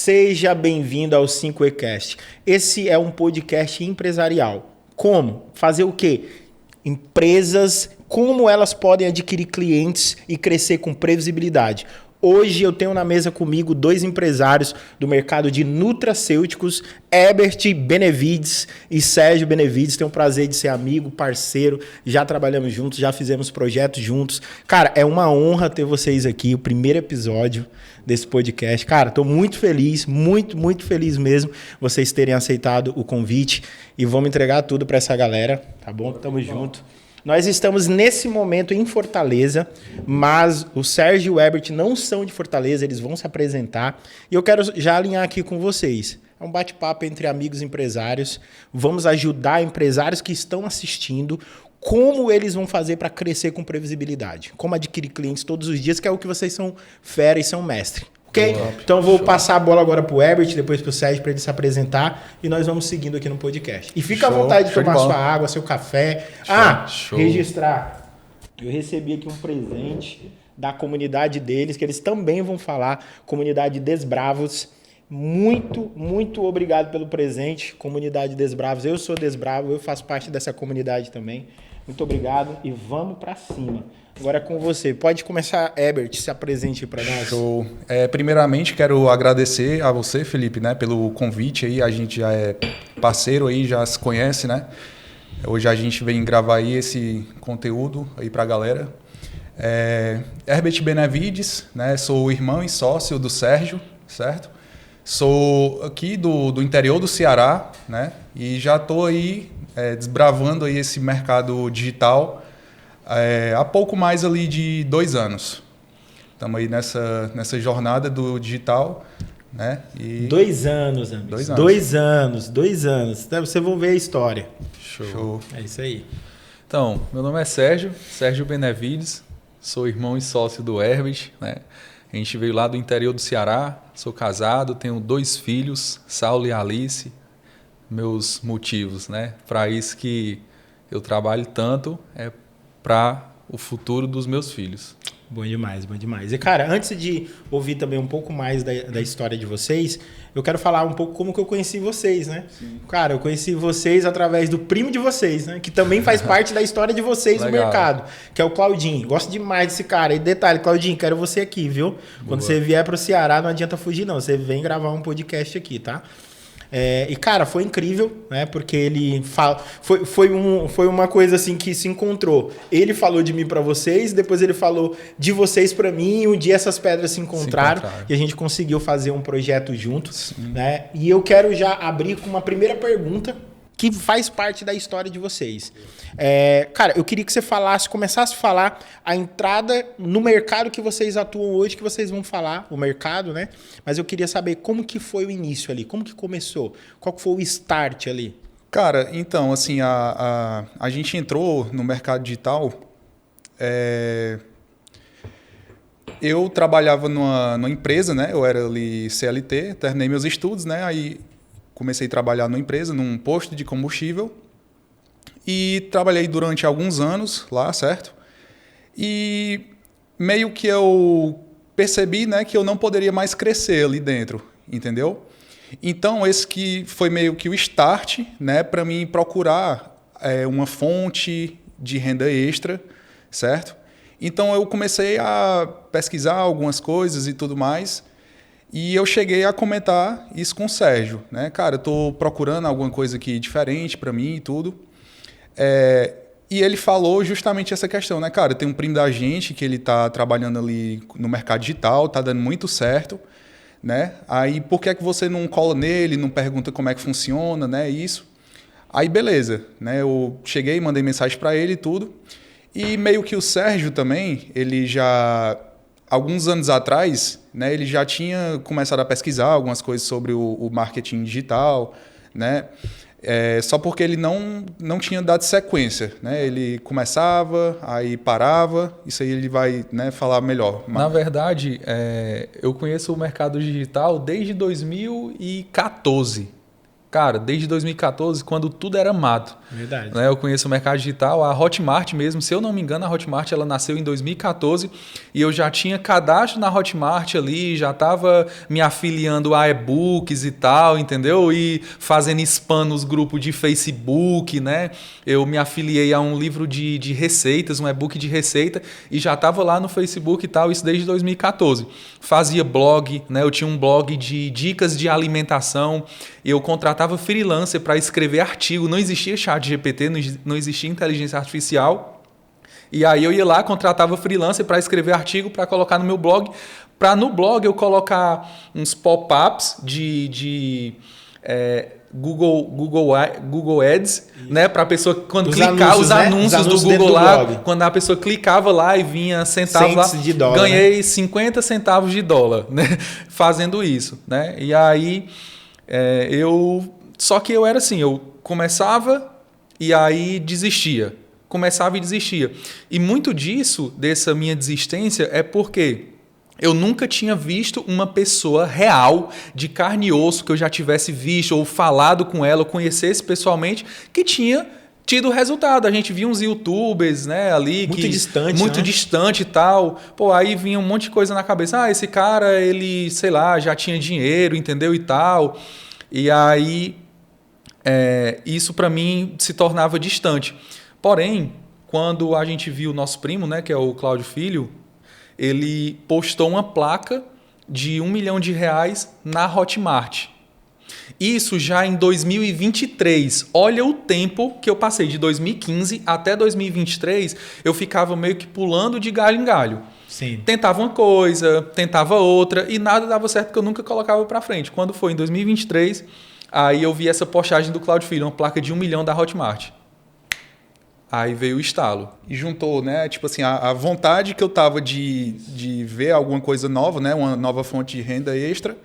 Seja bem-vindo ao 5ecast. Esse é um podcast empresarial. Como? Fazer o quê? Empresas, como elas podem adquirir clientes e crescer com previsibilidade. Hoje eu tenho na mesa comigo dois empresários do mercado de nutracêuticos, Herbert Benevides e Sérgio Benevides. Tenho o prazer de ser amigo, parceiro, já trabalhamos juntos, já fizemos projetos juntos. Cara, é uma honra ter vocês aqui, o primeiro episódio desse podcast. Cara, estou muito feliz, muito feliz mesmo vocês terem aceitado o convite e vamos entregar tudo para essa galera, tá bom? Tamo junto. Nós estamos nesse momento em Fortaleza, mas o Sérgio e o Herbert não são de Fortaleza, eles vão se apresentar. E eu quero já alinhar aqui com vocês. É um bate-papo entre amigos empresários. Vamos ajudar empresários que estão assistindo, como eles vão fazer para crescer com previsibilidade. Como adquirir clientes todos os dias, que é o que vocês são fera e são mestre. Ok? Então eu vou passar a bola agora para o Herbert, depois para o Sérgio, para ele se apresentar e nós vamos seguindo aqui no podcast. E fica à vontade de tomar sua água, seu café. Registrar. Eu recebi aqui um presente da comunidade deles, que eles também vão falar, comunidade Desbravos. Muito obrigado pelo presente, comunidade Desbravos. Eu sou Desbravo, eu faço parte dessa comunidade também. Muito obrigado e vamos para cima. Agora é com você. Pode começar, Herbert, se apresente para nós. Show. Primeiramente, quero agradecer a você, Felipe, né, pelo convite. Aí. A gente já é parceiro, aí, já se conhece, né? Hoje a gente vem gravar aí esse conteúdo aí para a galera. Herbert Benevides, né? Sou irmão e sócio do Sérgio, certo? Sou aqui do interior do Ceará, né? E já estou aí desbravando aí esse mercado digital há pouco mais ali de 2 anos. Estamos aí nessa jornada do digital, né? E 2 anos, amigos. 2 anos. 2 anos. Então, vocês vão ver a história. Show. É isso aí. Então, meu nome é Sérgio Benevides, sou irmão e sócio do Herbert, né? A gente veio lá do interior do Ceará, sou casado, tenho 2 filhos, Saulo e Alice. Meus motivos, né? Para isso que eu trabalho tanto é para o futuro dos meus filhos. Bom demais, bom demais. E, cara, antes de ouvir também um pouco mais da história de vocês, eu quero falar um pouco como que eu conheci vocês, né? Sim. Cara, eu conheci vocês através do primo de vocês, né? Que também faz parte da história de vocês no mercado, que é o Claudinho. Gosto demais desse cara. E detalhe, Claudinho, quero você aqui, viu? Boa. Quando você vier pro Ceará, não adianta fugir, não. Você vem gravar um podcast aqui, tá? E, cara, foi incrível, né? Porque ele foi uma coisa assim que se encontrou. Ele falou de mim para vocês, depois ele falou de vocês para mim, e um dia essas pedras se encontraram e a gente conseguiu fazer um projeto juntos, né? E eu quero já abrir com uma primeira pergunta que faz parte da história de vocês. Cara, eu queria que você começasse a falar a entrada no mercado que vocês atuam hoje, que vocês vão falar, o mercado, né? Mas eu queria saber como que foi o início ali, como que começou, qual que foi o start ali? Cara, então, assim, a gente entrou no mercado digital, eu trabalhava numa empresa, né? Eu era ali CLT, terminei meus estudos, né? Aí comecei a trabalhar numa empresa, num posto de combustível e trabalhei durante alguns anos lá, certo? E meio que eu percebi, né, que eu não poderia mais crescer ali dentro, entendeu? Então, esse que foi meio que o start, né, para mim procurar uma fonte de renda extra, certo? Então, eu comecei a pesquisar algumas coisas e tudo mais. E eu cheguei a comentar isso com o Sérgio, né? Cara, eu tô procurando alguma coisa aqui diferente para mim e tudo. E ele falou justamente essa questão, né? Cara, tem um primo da gente que ele tá trabalhando ali no mercado digital, tá dando muito certo, né? Aí por que é que você não cola nele, não pergunta como é que funciona, né? Isso. Aí beleza, né? Eu cheguei, mandei mensagem para ele e tudo. E meio que o Sérgio também, ele já alguns anos atrás, né, ele já tinha começado a pesquisar algumas coisas sobre o marketing digital, né? Só porque ele não tinha dado sequência, né? Ele começava, aí parava, isso aí ele vai, né, falar melhor. Na verdade, eu conheço o mercado digital desde 2014, Cara, desde 2014, quando tudo era mato. Verdade. Né? Eu conheço o mercado digital, a Hotmart mesmo, se eu não me engano, a Hotmart ela nasceu em 2014 e eu já tinha cadastro na Hotmart ali, já estava me afiliando a e-books e tal, entendeu? E fazendo spam nos grupos de Facebook, né? Eu me afiliei a um livro de receitas, um e-book de receita e já estava lá no Facebook e tal, isso desde 2014. Fazia blog, né? Eu tinha um blog de dicas de alimentação, eu contratava freelancer para escrever artigo, não existia chat GPT, não existia inteligência artificial. E aí eu ia lá, contratava freelancer para escrever artigo, para colocar no meu blog, para no blog eu colocar uns pop-ups de Google Ads, né, para a pessoa quando clicar os anúncios do Google lá, quando a pessoa clicava lá e vinha centavos lá, de dólar, ganhei, né? 50 centavos de dólar, né, fazendo isso, né? E aí só que eu era assim, eu começava e aí desistia. Começava e desistia. E muito disso, dessa minha desistência, é porque eu nunca tinha visto uma pessoa real, de carne e osso, que eu já tivesse visto ou falado com ela, ou conhecesse pessoalmente, que tinha tido resultado. A gente via uns youtubers, né, ali muito que distante, muito né? distante e tal. Pô, aí vinha um monte de coisa na cabeça. Ah, esse cara, ele, sei lá, já tinha dinheiro, entendeu e tal. E aí isso para mim se tornava distante. Porém, quando a gente viu o nosso primo, né, que é o Cláudio Filho, ele postou uma placa de R$1 milhão na Hotmart. Isso já em 2023. Olha o tempo que eu passei. De 2015 até 2023, eu ficava meio que pulando de galho em galho. Sim. Tentava uma coisa, tentava outra, e nada dava certo porque eu nunca colocava para frente. Quando foi em 2023, aí eu vi essa postagem do Cláudio Filho, uma placa de R$1 milhão da Hotmart. Aí veio o estalo. E juntou, né? Tipo assim, a vontade que eu tava de ver alguma coisa nova, né? Uma nova fonte de renda extra.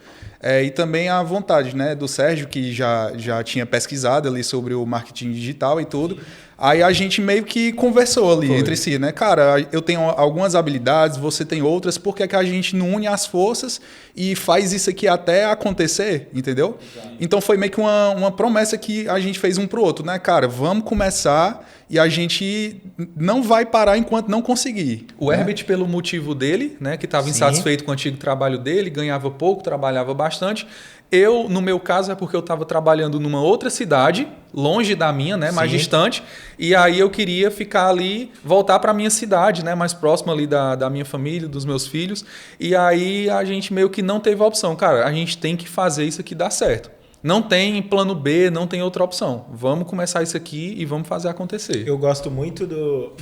E também a vontade, né, do Sérgio, que já tinha pesquisado ali sobre o marketing digital e tudo. Aí a gente meio que conversou ali entre si, né? Cara, eu tenho algumas habilidades, você tem outras, por que a gente não une as forças e faz isso aqui até acontecer, entendeu? Exato. Então foi meio que uma promessa que a gente fez um pro outro, né? Cara, vamos começar e a gente não vai parar enquanto não conseguir. O Herbert, pelo motivo dele, né, que estava insatisfeito com o antigo trabalho dele, ganhava pouco, trabalhava bastante. Eu, no meu caso, é porque eu estava trabalhando numa outra cidade, longe da minha, né, mais distante, e aí eu queria ficar ali, voltar para a minha cidade, né, mais próxima ali da minha família, dos meus filhos, e aí a gente meio que não teve a opção. Cara, a gente tem que fazer isso aqui dar certo. Não tem plano B, não tem outra opção. Vamos começar isso aqui e vamos fazer acontecer. Eu gosto muito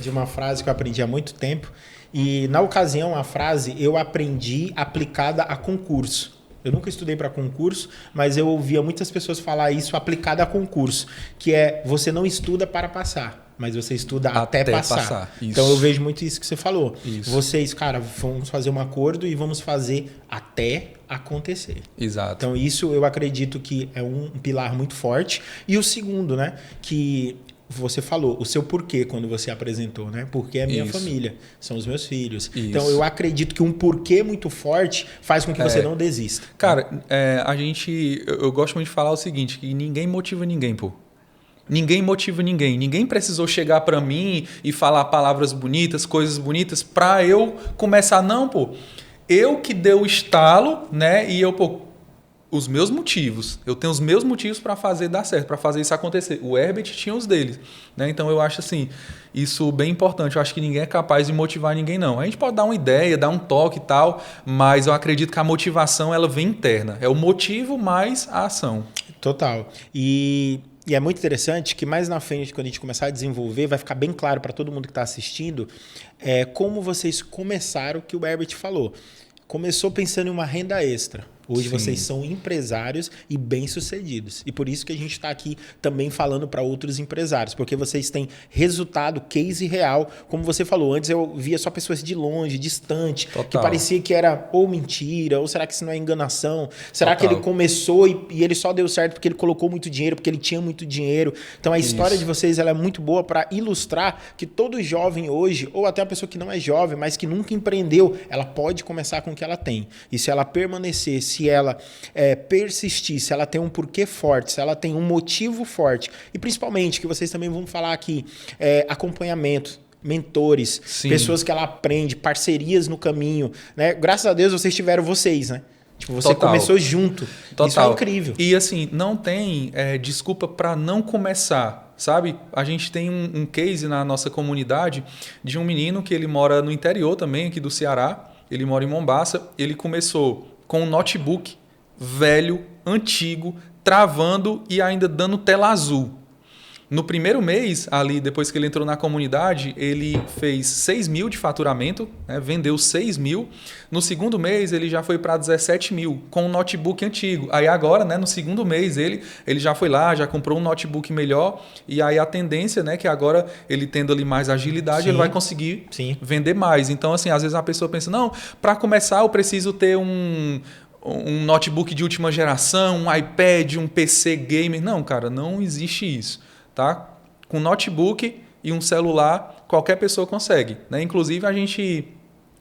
de uma frase que eu aprendi há muito tempo, e na ocasião a frase eu aprendi aplicada a concurso. Eu nunca estudei para concurso, mas eu ouvia muitas pessoas falar isso aplicado a concurso, que é você não estuda para passar, mas você estuda até passar. Então eu vejo muito isso que você falou. Isso. Vocês, cara, vamos fazer um acordo e vamos fazer até acontecer. Exato. Então isso eu acredito que é um pilar muito forte. E o segundo, né, que você falou, o seu porquê quando você apresentou, né? Porque é minha família, são os meus filhos. Isso. Então eu acredito que um porquê muito forte faz com que você não desista. Cara, eu gosto muito de falar o seguinte, que ninguém motiva ninguém, pô. Ninguém motiva ninguém. Ninguém precisou chegar para mim e falar palavras bonitas, coisas bonitas, para eu começar. Não, pô. Eu que dei o estalo, né? E eu, pô, os meus motivos. Eu tenho os meus motivos para fazer dar certo, para fazer isso acontecer. O Herbert tinha os deles, né? Então eu acho assim, isso bem importante. Eu acho que ninguém é capaz de motivar ninguém, não. A gente pode dar uma ideia, dar um toque e tal, mas eu acredito que a motivação ela vem interna. É o motivo mais a ação. Total. E é muito interessante que mais na frente, quando a gente começar a desenvolver, vai ficar bem claro para todo mundo que está assistindo como vocês começaram o que o Herbert falou. Começou pensando em uma renda extra. Hoje vocês são empresários e bem-sucedidos. E por isso que a gente está aqui também falando para outros empresários. Porque vocês têm resultado, case real. Como você falou, antes eu via só pessoas de longe, distante, que parecia que era ou mentira, ou será que isso não é enganação? Será que ele começou e ele só deu certo porque ele colocou muito dinheiro, porque ele tinha muito dinheiro? Então a história de vocês ela é muito boa para ilustrar que todo jovem hoje, ou até a pessoa que não é jovem, mas que nunca empreendeu, ela pode começar com o que ela tem. E se ela permanecer, se se ela persistir, se ela tem um porquê forte, se ela tem um motivo forte, e principalmente, que vocês também vão falar aqui, acompanhamento, mentores, Sim. pessoas que ela aprende, parcerias no caminho, né? Graças a Deus vocês tiveram vocês, né? Tipo, você Total. começou junto. Total. Isso é incrível. E assim, não tem desculpa para não começar, sabe? A gente tem um case na nossa comunidade de um menino que ele mora no interior também, aqui do Ceará. Ele mora em Mombaça. Ele começou com um notebook velho, antigo, travando e ainda dando tela azul. No primeiro mês, ali, depois que ele entrou na comunidade, ele fez 6 mil de faturamento, né? Vendeu 6 mil. No segundo mês, ele já foi para 17 mil, com um notebook antigo. Aí agora, né, no segundo mês, ele já foi lá, já comprou um notebook melhor. E aí a tendência, né, que agora ele tendo ali mais agilidade, Sim. ele vai conseguir Sim. vender mais. Então, assim, às vezes a pessoa pensa, não, para começar eu preciso ter um notebook de última geração, um iPad, um PC gamer. Não, cara, não existe isso. Tá? Com notebook e um celular, qualquer pessoa consegue, né? Inclusive, a gente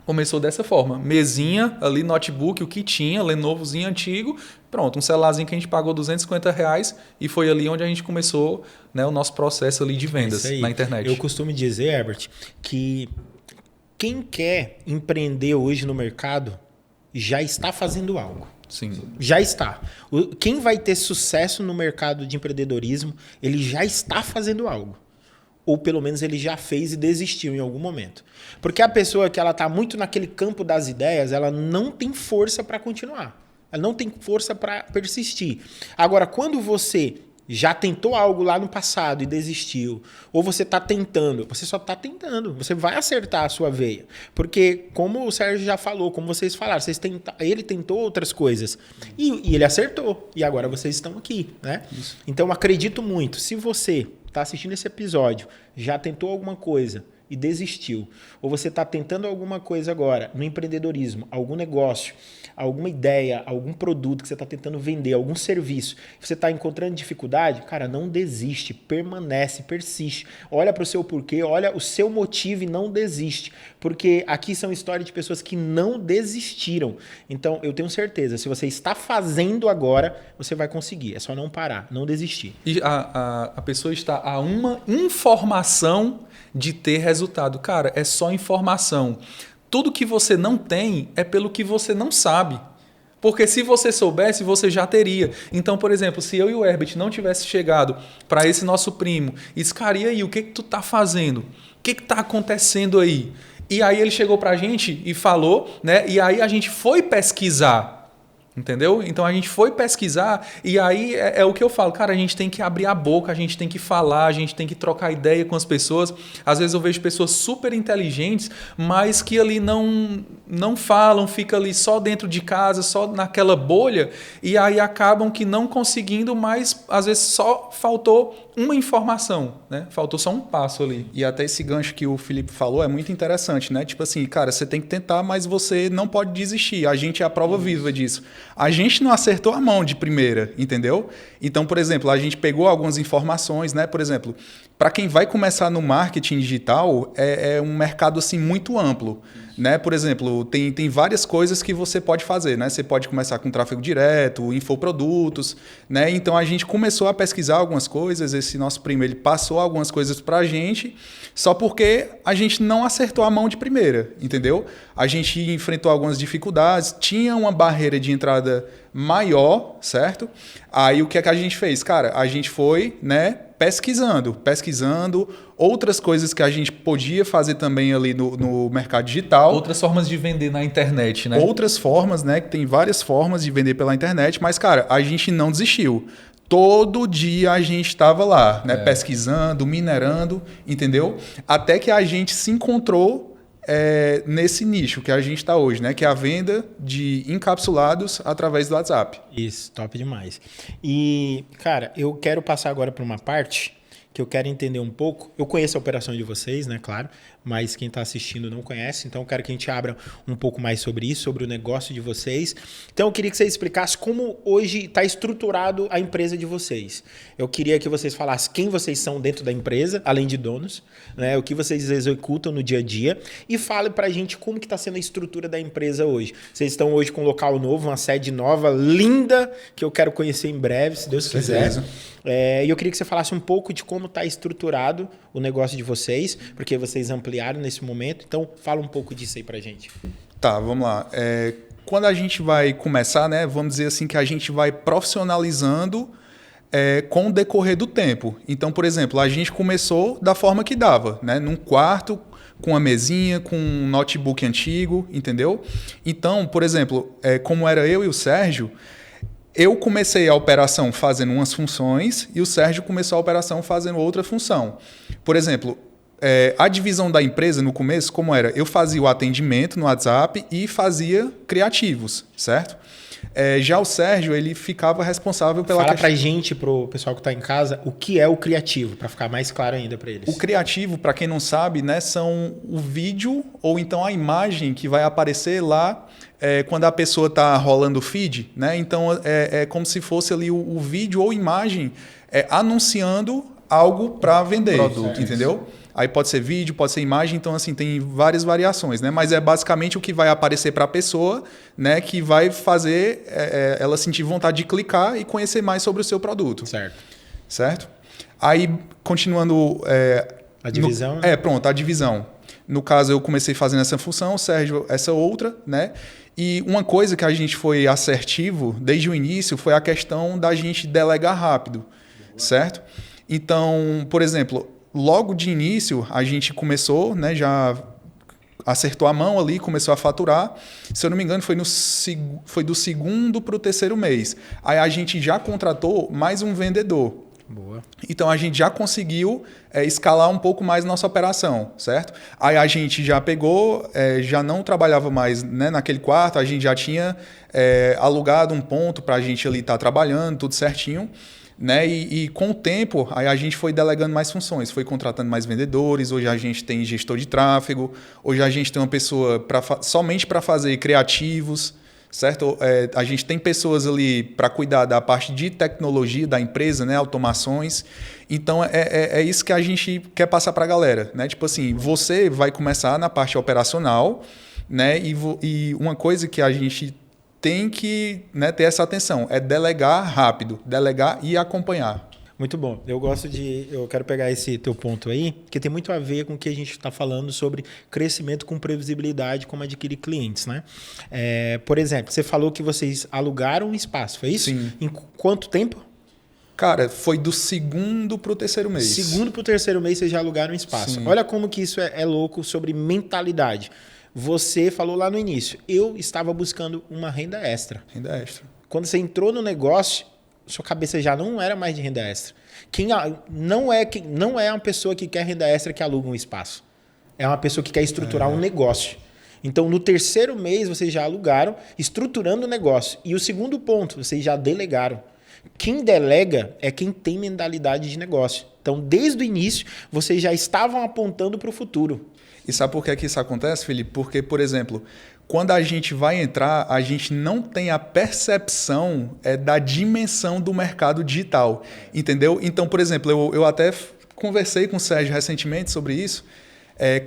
começou dessa forma. Mesinha, ali, notebook, o que tinha, Lenovozinho antigo, pronto, um celularzinho que a gente pagou R$250 e foi ali onde a gente começou, né, o nosso processo ali de vendas na internet. Eu costumo dizer, Herbert, que quem quer empreender hoje no mercado já está fazendo algo. Sim. Já está. Quem vai ter sucesso no mercado de empreendedorismo, ele já está fazendo algo. Ou pelo menos ele já fez e desistiu em algum momento. Porque a pessoa que ela está muito naquele campo das ideias, ela não tem força para continuar. Ela não tem força para persistir. Agora, quando você já tentou algo lá no passado e desistiu, ou você está tentando, você só está tentando, você vai acertar a sua veia. Porque, como o Sérgio já falou, como vocês falaram, ele tentou outras coisas e ele acertou, e agora vocês estão aqui, né? Isso. Então, acredito muito, se você está assistindo esse episódio, já tentou alguma coisa e desistiu, ou você está tentando alguma coisa agora no empreendedorismo, algum negócio, alguma ideia, algum produto que você está tentando vender, algum serviço, você está encontrando dificuldade, cara, não desiste, permanece, persiste. Olha para o seu porquê, olha o seu motivo e não desiste. Porque aqui são histórias de pessoas que não desistiram. Então, eu tenho certeza, se você está fazendo agora, você vai conseguir. É só não parar, não desistir. E a pessoa está a uma informação de ter resultado. Cara, é só informação. Tudo que você não tem é pelo que você não sabe. Porque se você soubesse, você já teria. Então, por exemplo, se eu e o Herbert não tivesse chegado para esse nosso primo e disse, cara, e aí, o que tu tá fazendo? O que tá acontecendo aí? E aí ele chegou pra gente e falou, né? E aí a gente foi pesquisar. Entendeu? Então a gente foi pesquisar e aí é o que eu falo, cara, a gente tem que abrir a boca, a gente tem que falar, a gente tem que trocar ideia com as pessoas. Às vezes eu vejo pessoas super inteligentes, mas que ali não falam, fica ali só dentro de casa, só naquela bolha, e aí acabam que não conseguindo, mas às vezes só faltou uma informação, né? Faltou só um passo ali. E até esse gancho que o Felipe falou é muito interessante, né? Tipo assim, cara, você tem que tentar, mas você não pode desistir. A gente é a prova viva disso. A gente não acertou a mão de primeira, entendeu? Então, por exemplo, a gente pegou algumas informações, né? Por exemplo, para quem vai começar no marketing digital, é um mercado assim muito amplo, né? Por exemplo, tem várias coisas que você pode fazer, né? Você pode começar com tráfego direto, infoprodutos, né? Então a gente começou a pesquisar algumas coisas, esse nosso primo ele passou algumas coisas para a gente, só porque a gente não acertou a mão de primeira, entendeu? A gente enfrentou algumas dificuldades, tinha uma barreira de entrada maior, certo? Aí o que é que a gente fez? Cara, a gente foi, né, pesquisando outras coisas que a gente podia fazer também ali no mercado digital. Outras formas de vender na internet, né? Outras formas, né? Que tem várias formas de vender pela internet, mas, cara, a gente não desistiu. Todo dia a gente estava lá, né? Pesquisando, minerando, entendeu? Até que a gente se encontrou nesse nicho que a gente está hoje, né? Que é a venda de encapsulados através do WhatsApp. Isso, top demais. E, cara, eu quero passar agora para uma parte que eu quero entender um pouco. Eu conheço a operação de vocês, né? Claro. mas quem está assistindo não conhece. Então, eu quero que a gente abra um pouco mais sobre isso, sobre o negócio de vocês. Então, eu queria que você explicasse como hoje está estruturado a empresa de vocês. Eu queria que vocês falassem quem vocês são dentro da empresa, além de donos, né? O que vocês executam no dia a dia, e fale para a gente como que está sendo a estrutura da empresa hoje. Vocês estão hoje com um local novo, uma sede nova, linda, que eu quero conhecer em breve, se Deus quiser. E eu queria que você falasse um pouco de como está estruturado o negócio de vocês, porque vocês ampliaram nesse momento. Então, fala um pouco disso aí para a gente. Tá, vamos lá. Quando a gente vai começar, né, vamos dizer assim que a gente vai profissionalizando com o decorrer do tempo. Então, por exemplo, a gente começou da forma que dava, né, num quarto, com uma mesinha, com um notebook antigo, entendeu? Então, por exemplo, como era eu e o Sérgio, eu comecei a operação fazendo umas funções e o Sérgio começou a operação fazendo outra função. Por exemplo, a divisão da empresa no começo, como era? Eu fazia o atendimento no WhatsApp e fazia criativos, certo? Já o Sérgio, ele ficava responsável pela Fala pra gente, pro pessoal que tá em casa, o que é o criativo, para ficar mais claro ainda para eles. O criativo, para quem não sabe, né, são o vídeo ou então a imagem que vai aparecer lá quando a pessoa está rolando o feed, né? Então é como se fosse ali o vídeo ou imagem anunciando algo para vender, produto, entendeu? Aí pode ser vídeo, pode ser imagem, então assim tem várias variações, né? Mas é basicamente o que vai aparecer para a pessoa, né? Que vai fazer ela sentir vontade de clicar e conhecer mais sobre o seu produto. Certo? Aí continuando a divisão. Pronto, a divisão. No caso eu comecei fazendo essa função, o Sérgio essa outra, né? E uma coisa que a gente foi assertivo desde o início foi a questão da gente delegar rápido, certo? Então, por exemplo, logo de início, a gente começou, né, já acertou a mão ali, começou a faturar. Se eu não me engano, foi do segundo para o terceiro mês. Aí a gente já contratou mais um vendedor. Boa. Então, a gente já conseguiu escalar um pouco mais nossa operação, certo? Aí a gente já pegou, já não trabalhava mais, né, naquele quarto, a gente já tinha alugado um ponto para a gente ali estar trabalhando, tudo certinho. Né? E com o tempo, aí a gente foi delegando mais funções, foi contratando mais vendedores, hoje a gente tem gestor de tráfego, hoje a gente tem uma pessoa somente para fazer criativos, certo? A gente tem pessoas ali para cuidar da parte de tecnologia da empresa, né? Automações. Então, é isso que a gente quer passar para a galera, né? Tipo assim, você vai começar na parte operacional, né? E uma coisa que a gente tem que, né, ter essa atenção, delegar rápido, delegar e acompanhar. Muito bom. Eu quero pegar esse teu ponto aí, que tem muito a ver com o que a gente está falando sobre crescimento com previsibilidade, como adquirir clientes, né? Por exemplo, você falou que vocês alugaram um espaço, foi isso? Sim. Em quanto tempo? Cara, foi do segundo para o terceiro mês. Segundo para o terceiro mês vocês já alugaram um espaço. Sim. Olha como que isso é louco sobre mentalidade. Você falou lá no início, eu estava buscando uma renda extra. Renda extra. Quando você entrou no negócio, sua cabeça já não era mais de renda extra. Não é uma pessoa que quer renda extra que aluga um espaço. É uma pessoa que quer estruturar um negócio. Então, no terceiro mês, vocês já alugaram, estruturando o negócio. E o segundo ponto, vocês já delegaram. Quem delega é quem tem mentalidade de negócio. Então, desde o início, vocês já estavam apontando para o futuro. E sabe por que isso acontece, Felipe? Porque, por exemplo, quando a gente vai entrar, a gente não tem a percepção da dimensão do mercado digital, entendeu? Então, por exemplo, eu até conversei com o Sérgio recentemente sobre isso.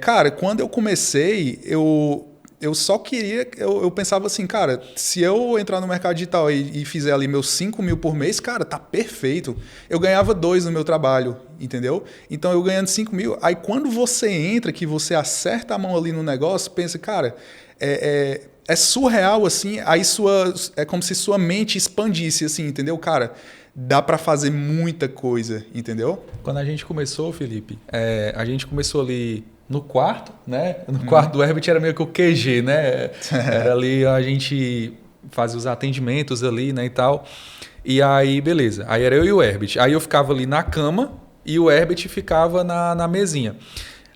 Cara, quando eu comecei, eu só queria... Eu pensava assim, cara, se eu entrar no mercado digital e fizer ali meus 5 mil por mês, cara, tá perfeito. Eu ganhava 2 no meu trabalho, entendeu? Então, eu ganhando 5 mil... Aí, quando você entra, que você acerta a mão ali no negócio, pensa, cara, é surreal, assim, aí é como se sua mente expandisse, assim, entendeu? Cara, dá para fazer muita coisa, entendeu? Quando a gente começou, Felipe, a gente começou ali... no quarto, né? No quarto do Herbert era meio que o QG, né? Era ali a gente fazia os atendimentos ali, né, e tal. E aí, beleza. Aí era eu e o Herbert. Aí eu ficava ali na cama e o Herbert ficava na mesinha.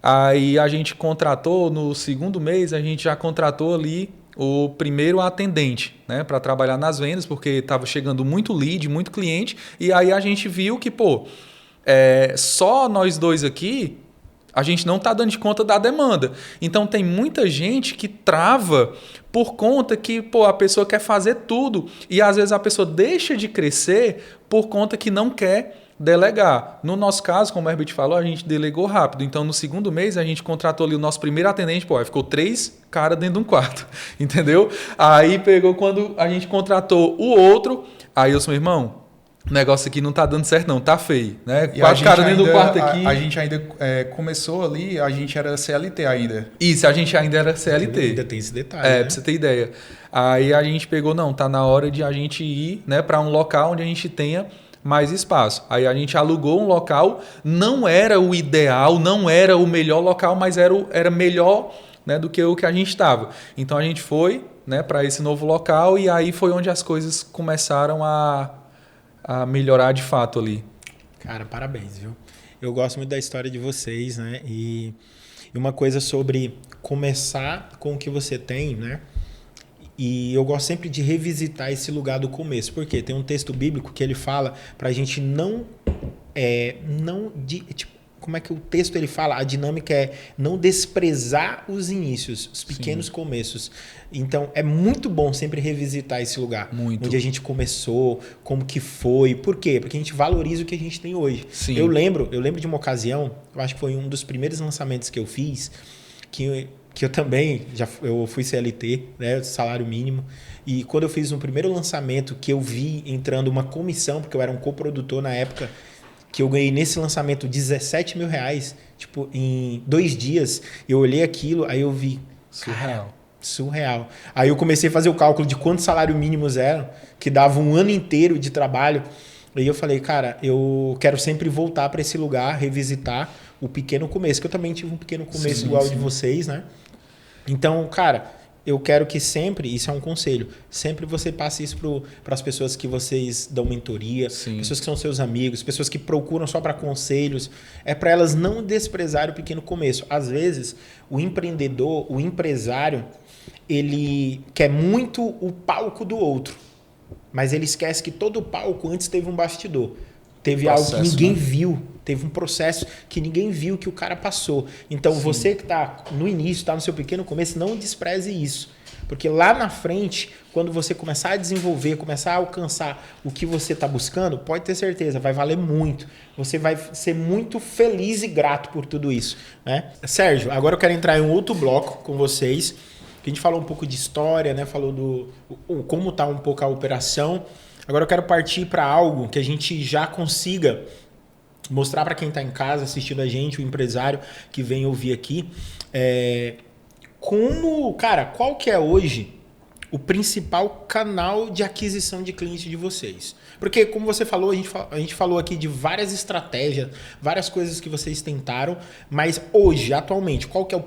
Aí a gente contratou, no segundo mês, a gente já contratou ali o primeiro atendente, né, para trabalhar nas vendas, porque estava chegando muito lead, muito cliente. E aí a gente viu que, só nós dois aqui... a gente não está dando de conta da demanda. Então tem muita gente que trava por conta que a pessoa quer fazer tudo e às vezes a pessoa deixa de crescer por conta que não quer delegar. No nosso caso, como o Herbert falou, a gente delegou rápido. Então, no segundo mês, a gente contratou ali o nosso primeiro atendente. Aí ficou 3 caras dentro de um quarto. Entendeu? Aí pegou quando a gente contratou o outro. Aí eu disse, meu irmão, o negócio aqui não tá dando certo não, tá feio. Né? 4 caras dentro do quarto aqui. A gente ainda começou ali, a gente era CLT ainda. Isso, a gente ainda era CLT. Ainda tem esse detalhe, né? Pra você ter ideia. Aí a gente pegou, não, tá na hora de a gente ir, né, para um local onde a gente tenha mais espaço. Aí a gente alugou um local, não era o ideal, não era o melhor local, mas era melhor, né, do que o que a gente estava. Então a gente foi, né, para esse novo local e aí foi onde as coisas começaram a melhorar de fato ali. Cara, parabéns, viu? Eu gosto muito da história de vocês, né? E uma coisa sobre começar com o que você tem, né? E eu gosto sempre de revisitar esse lugar do começo. Porque tem um texto bíblico que ele fala para a gente como é que o texto ele fala? A dinâmica é não desprezar os inícios, os pequenos começos. Então, é muito bom sempre revisitar esse lugar. Muito. Onde a gente começou, como que foi. Por quê? Porque a gente valoriza o que a gente tem hoje. Sim. Eu lembro de uma ocasião, eu acho que foi um dos primeiros lançamentos que eu fiz, que eu também eu fui CLT, né, salário mínimo. E quando eu fiz um primeiro lançamento, que eu vi entrando uma comissão, porque eu era um coprodutor na época, que eu ganhei nesse lançamento R$17 mil, tipo, em 2 dias, eu olhei aquilo, aí eu vi... Surreal. Aí eu comecei a fazer o cálculo de quantos salários mínimos eram, que dava um ano inteiro de trabalho. Aí eu falei, cara, eu quero sempre voltar para esse lugar, revisitar o pequeno começo, que eu também tive um pequeno começo igual de vocês, né? Então, cara, eu quero que sempre, isso é um conselho, sempre você passe isso para as pessoas que vocês dão mentoria, pessoas que são seus amigos, pessoas que procuram só para conselhos, é para elas não desprezarem o pequeno começo. Às vezes, o empreendedor, o empresário, ele quer muito o palco do outro, mas ele esquece que todo palco antes teve um bastidor. Teve algo que ninguém viu. Teve um processo que ninguém viu que o cara passou. Então, você que está no início, está no seu pequeno começo, não despreze isso. Porque lá na frente, quando você começar a desenvolver, começar a alcançar o que você está buscando, pode ter certeza, vai valer muito. Você vai ser muito feliz e grato por tudo isso, né? Sérgio, agora eu quero entrar em um outro bloco com vocês. Que a gente falou um pouco de história, né? Falou como está um pouco a operação. Agora eu quero partir para algo que a gente já consiga mostrar para quem está em casa assistindo a gente, o empresário que vem ouvir aqui, qual que é hoje o principal canal de aquisição de cliente de vocês? Porque, como você falou, a gente falou aqui de várias estratégias, várias coisas que vocês tentaram, mas hoje, atualmente, qual que é o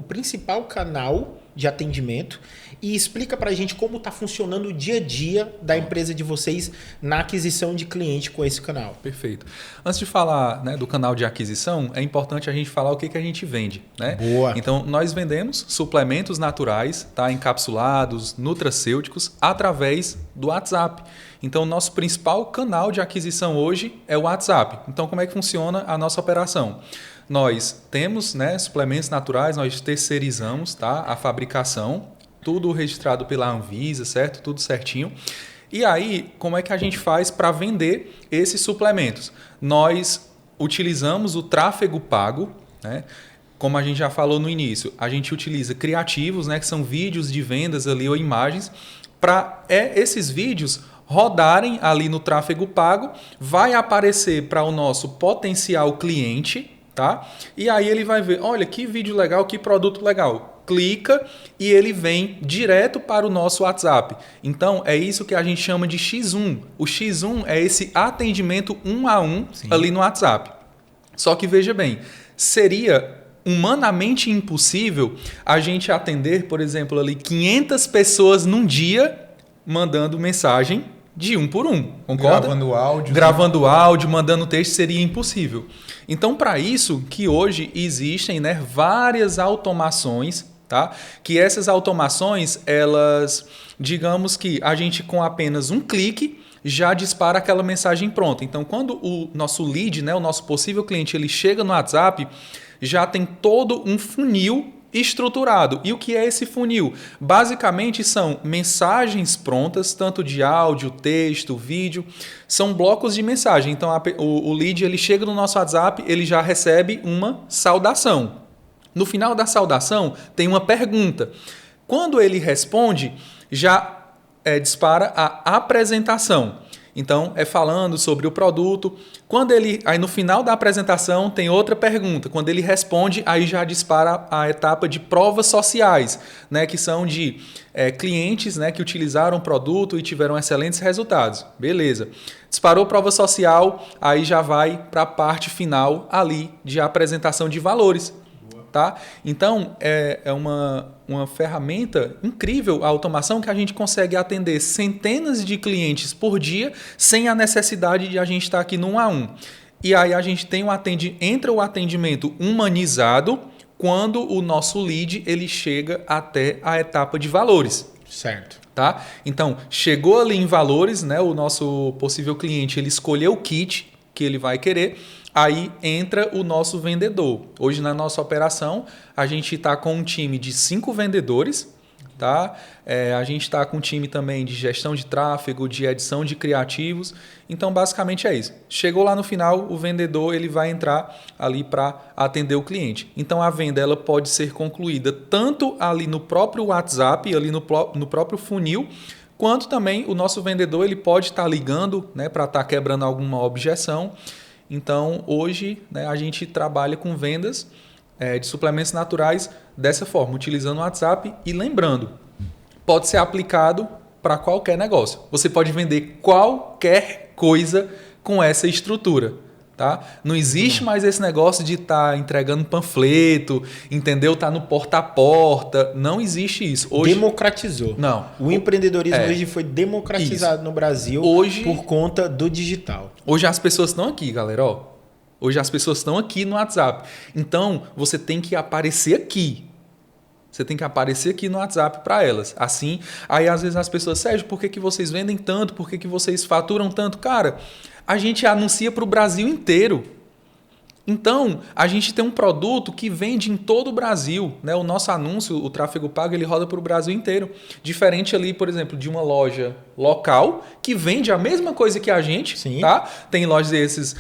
principal canal de atendimento? E explica pra gente como está funcionando o dia a dia da empresa de vocês na aquisição de cliente com esse canal. Perfeito. Antes de falar, né, do canal de aquisição, é importante a gente falar o que a gente vende. Né? Boa. Então, nós vendemos suplementos naturais, tá, encapsulados, nutracêuticos, através do WhatsApp. Então, o nosso principal canal de aquisição hoje é o WhatsApp. Então, como é que funciona a nossa operação? Nós temos, né, suplementos naturais, nós terceirizamos, tá, a fabricação, tudo registrado pela Anvisa, certo? Tudo certinho. E aí, como é que a gente faz para vender esses suplementos? Nós utilizamos o tráfego pago, né? Como a gente já falou no início, a gente utiliza criativos, né, que são vídeos de vendas ali ou imagens, para esses vídeos rodarem ali no tráfego pago, vai aparecer para o nosso potencial cliente, tá? E aí ele vai ver, olha, que vídeo legal, que produto legal. Clica e ele vem direto para o nosso WhatsApp. Então, é isso que a gente chama de X1. O X1 é esse atendimento 1 a 1 ali no WhatsApp. Só que veja bem, seria humanamente impossível a gente atender, por exemplo, ali 500 pessoas num dia mandando mensagem de um por um, concorda? Gravando áudio, mandando texto, seria impossível. Então, para isso que hoje existem, né, várias automações, tá? Que essas automações, elas, digamos que a gente com apenas um clique já dispara aquela mensagem pronta. Então, quando o nosso lead, né, o nosso possível cliente, ele chega no WhatsApp, já tem todo um funil estruturado. E o que é esse funil? Basicamente são mensagens prontas, tanto de áudio, texto, vídeo, são blocos de mensagem. Então o lead ele chega no nosso WhatsApp, ele já recebe uma saudação. No final da saudação tem uma pergunta. Quando ele responde, já dispara a apresentação. Então, é falando sobre o produto. Aí no final da apresentação tem outra pergunta. Quando ele responde, aí já dispara a etapa de provas sociais, né, que são de clientes, né, que utilizaram o produto e tiveram excelentes resultados. Beleza. Disparou prova social, aí já vai para a parte final ali de apresentação de valores. Tá? Então, é uma ferramenta incrível a automação que a gente consegue atender centenas de clientes por dia sem a necessidade de a gente estar aqui no 1 a 1. E aí a gente tem entra o atendimento humanizado quando o nosso lead ele chega até a etapa de valores. Certo. Tá? Então, chegou ali em valores, né, o nosso possível cliente ele escolheu o kit que ele vai querer. Aí entra o nosso vendedor. Hoje na nossa operação, a gente está com um time de 5 vendedores. Tá? A gente está com um time também de gestão de tráfego, de edição de criativos. Então, basicamente é isso. Chegou lá no final, o vendedor ele vai entrar ali para atender o cliente. Então, a venda ela pode ser concluída tanto ali no próprio WhatsApp, ali no próprio funil, quanto também o nosso vendedor ele pode estar ligando, né, para estar quebrando alguma objeção. Então, hoje, né, a gente trabalha com vendas de suplementos naturais dessa forma, utilizando o WhatsApp e lembrando, pode ser aplicado para qualquer negócio. Você pode vender qualquer coisa com essa estrutura. Tá? Não existe mais esse negócio de estar entregando panfleto, entendeu? Tá no porta a porta. Não existe isso. Hoje, democratizou. Não. O empreendedorismo hoje foi democratizado no Brasil por conta do digital. Hoje as pessoas estão aqui, galera. Hoje as pessoas estão aqui no WhatsApp. Então, você tem que aparecer aqui. Você tem que aparecer aqui no WhatsApp para elas. Assim, aí às vezes as pessoas, Sérgio, por que vocês vendem tanto? Por que vocês faturam tanto? Cara, a gente anuncia para o Brasil inteiro. Então, a gente tem um produto que vende em todo o Brasil. Né? O nosso anúncio, o tráfego pago, ele roda para o Brasil inteiro. Diferente ali, por exemplo, de uma loja local que vende a mesma coisa que a gente. Sim. Tá? Tem lojas desses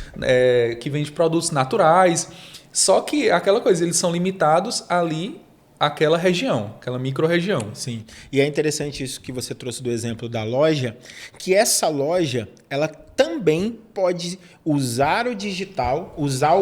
que vendem produtos naturais. Só que aquela coisa, eles são limitados ali àquela região, aquela micro-região. Sim. E é interessante isso que você trouxe do exemplo da loja, que essa loja, ela também pode usar o digital, usar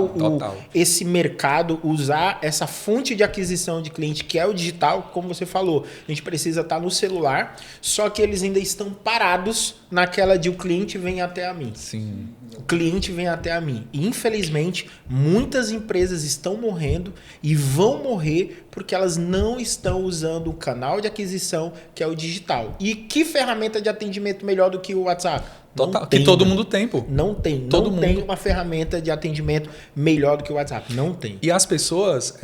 esse mercado, usar essa fonte de aquisição de cliente que é o digital, como você falou. A gente precisa estar no celular, só que eles ainda estão parados naquela de o cliente vem até a mim. Sim. O cliente vem até a mim. E, infelizmente, muitas empresas estão morrendo e vão morrer porque elas não estão usando o canal de aquisição que é o digital. E que ferramenta de atendimento melhor do que o WhatsApp? Total, que todo mundo tem, pô. Não tem. Não tem uma ferramenta de atendimento melhor do que o WhatsApp. Não tem. E as pessoas,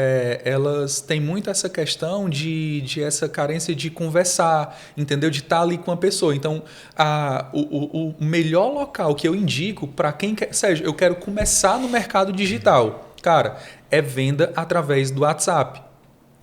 elas têm muito essa questão de essa carência de conversar, entendeu? De estar ali com a pessoa. Então, o melhor local que eu indico para quem quer... Sérgio, eu quero começar no mercado digital. Cara, é venda através do WhatsApp.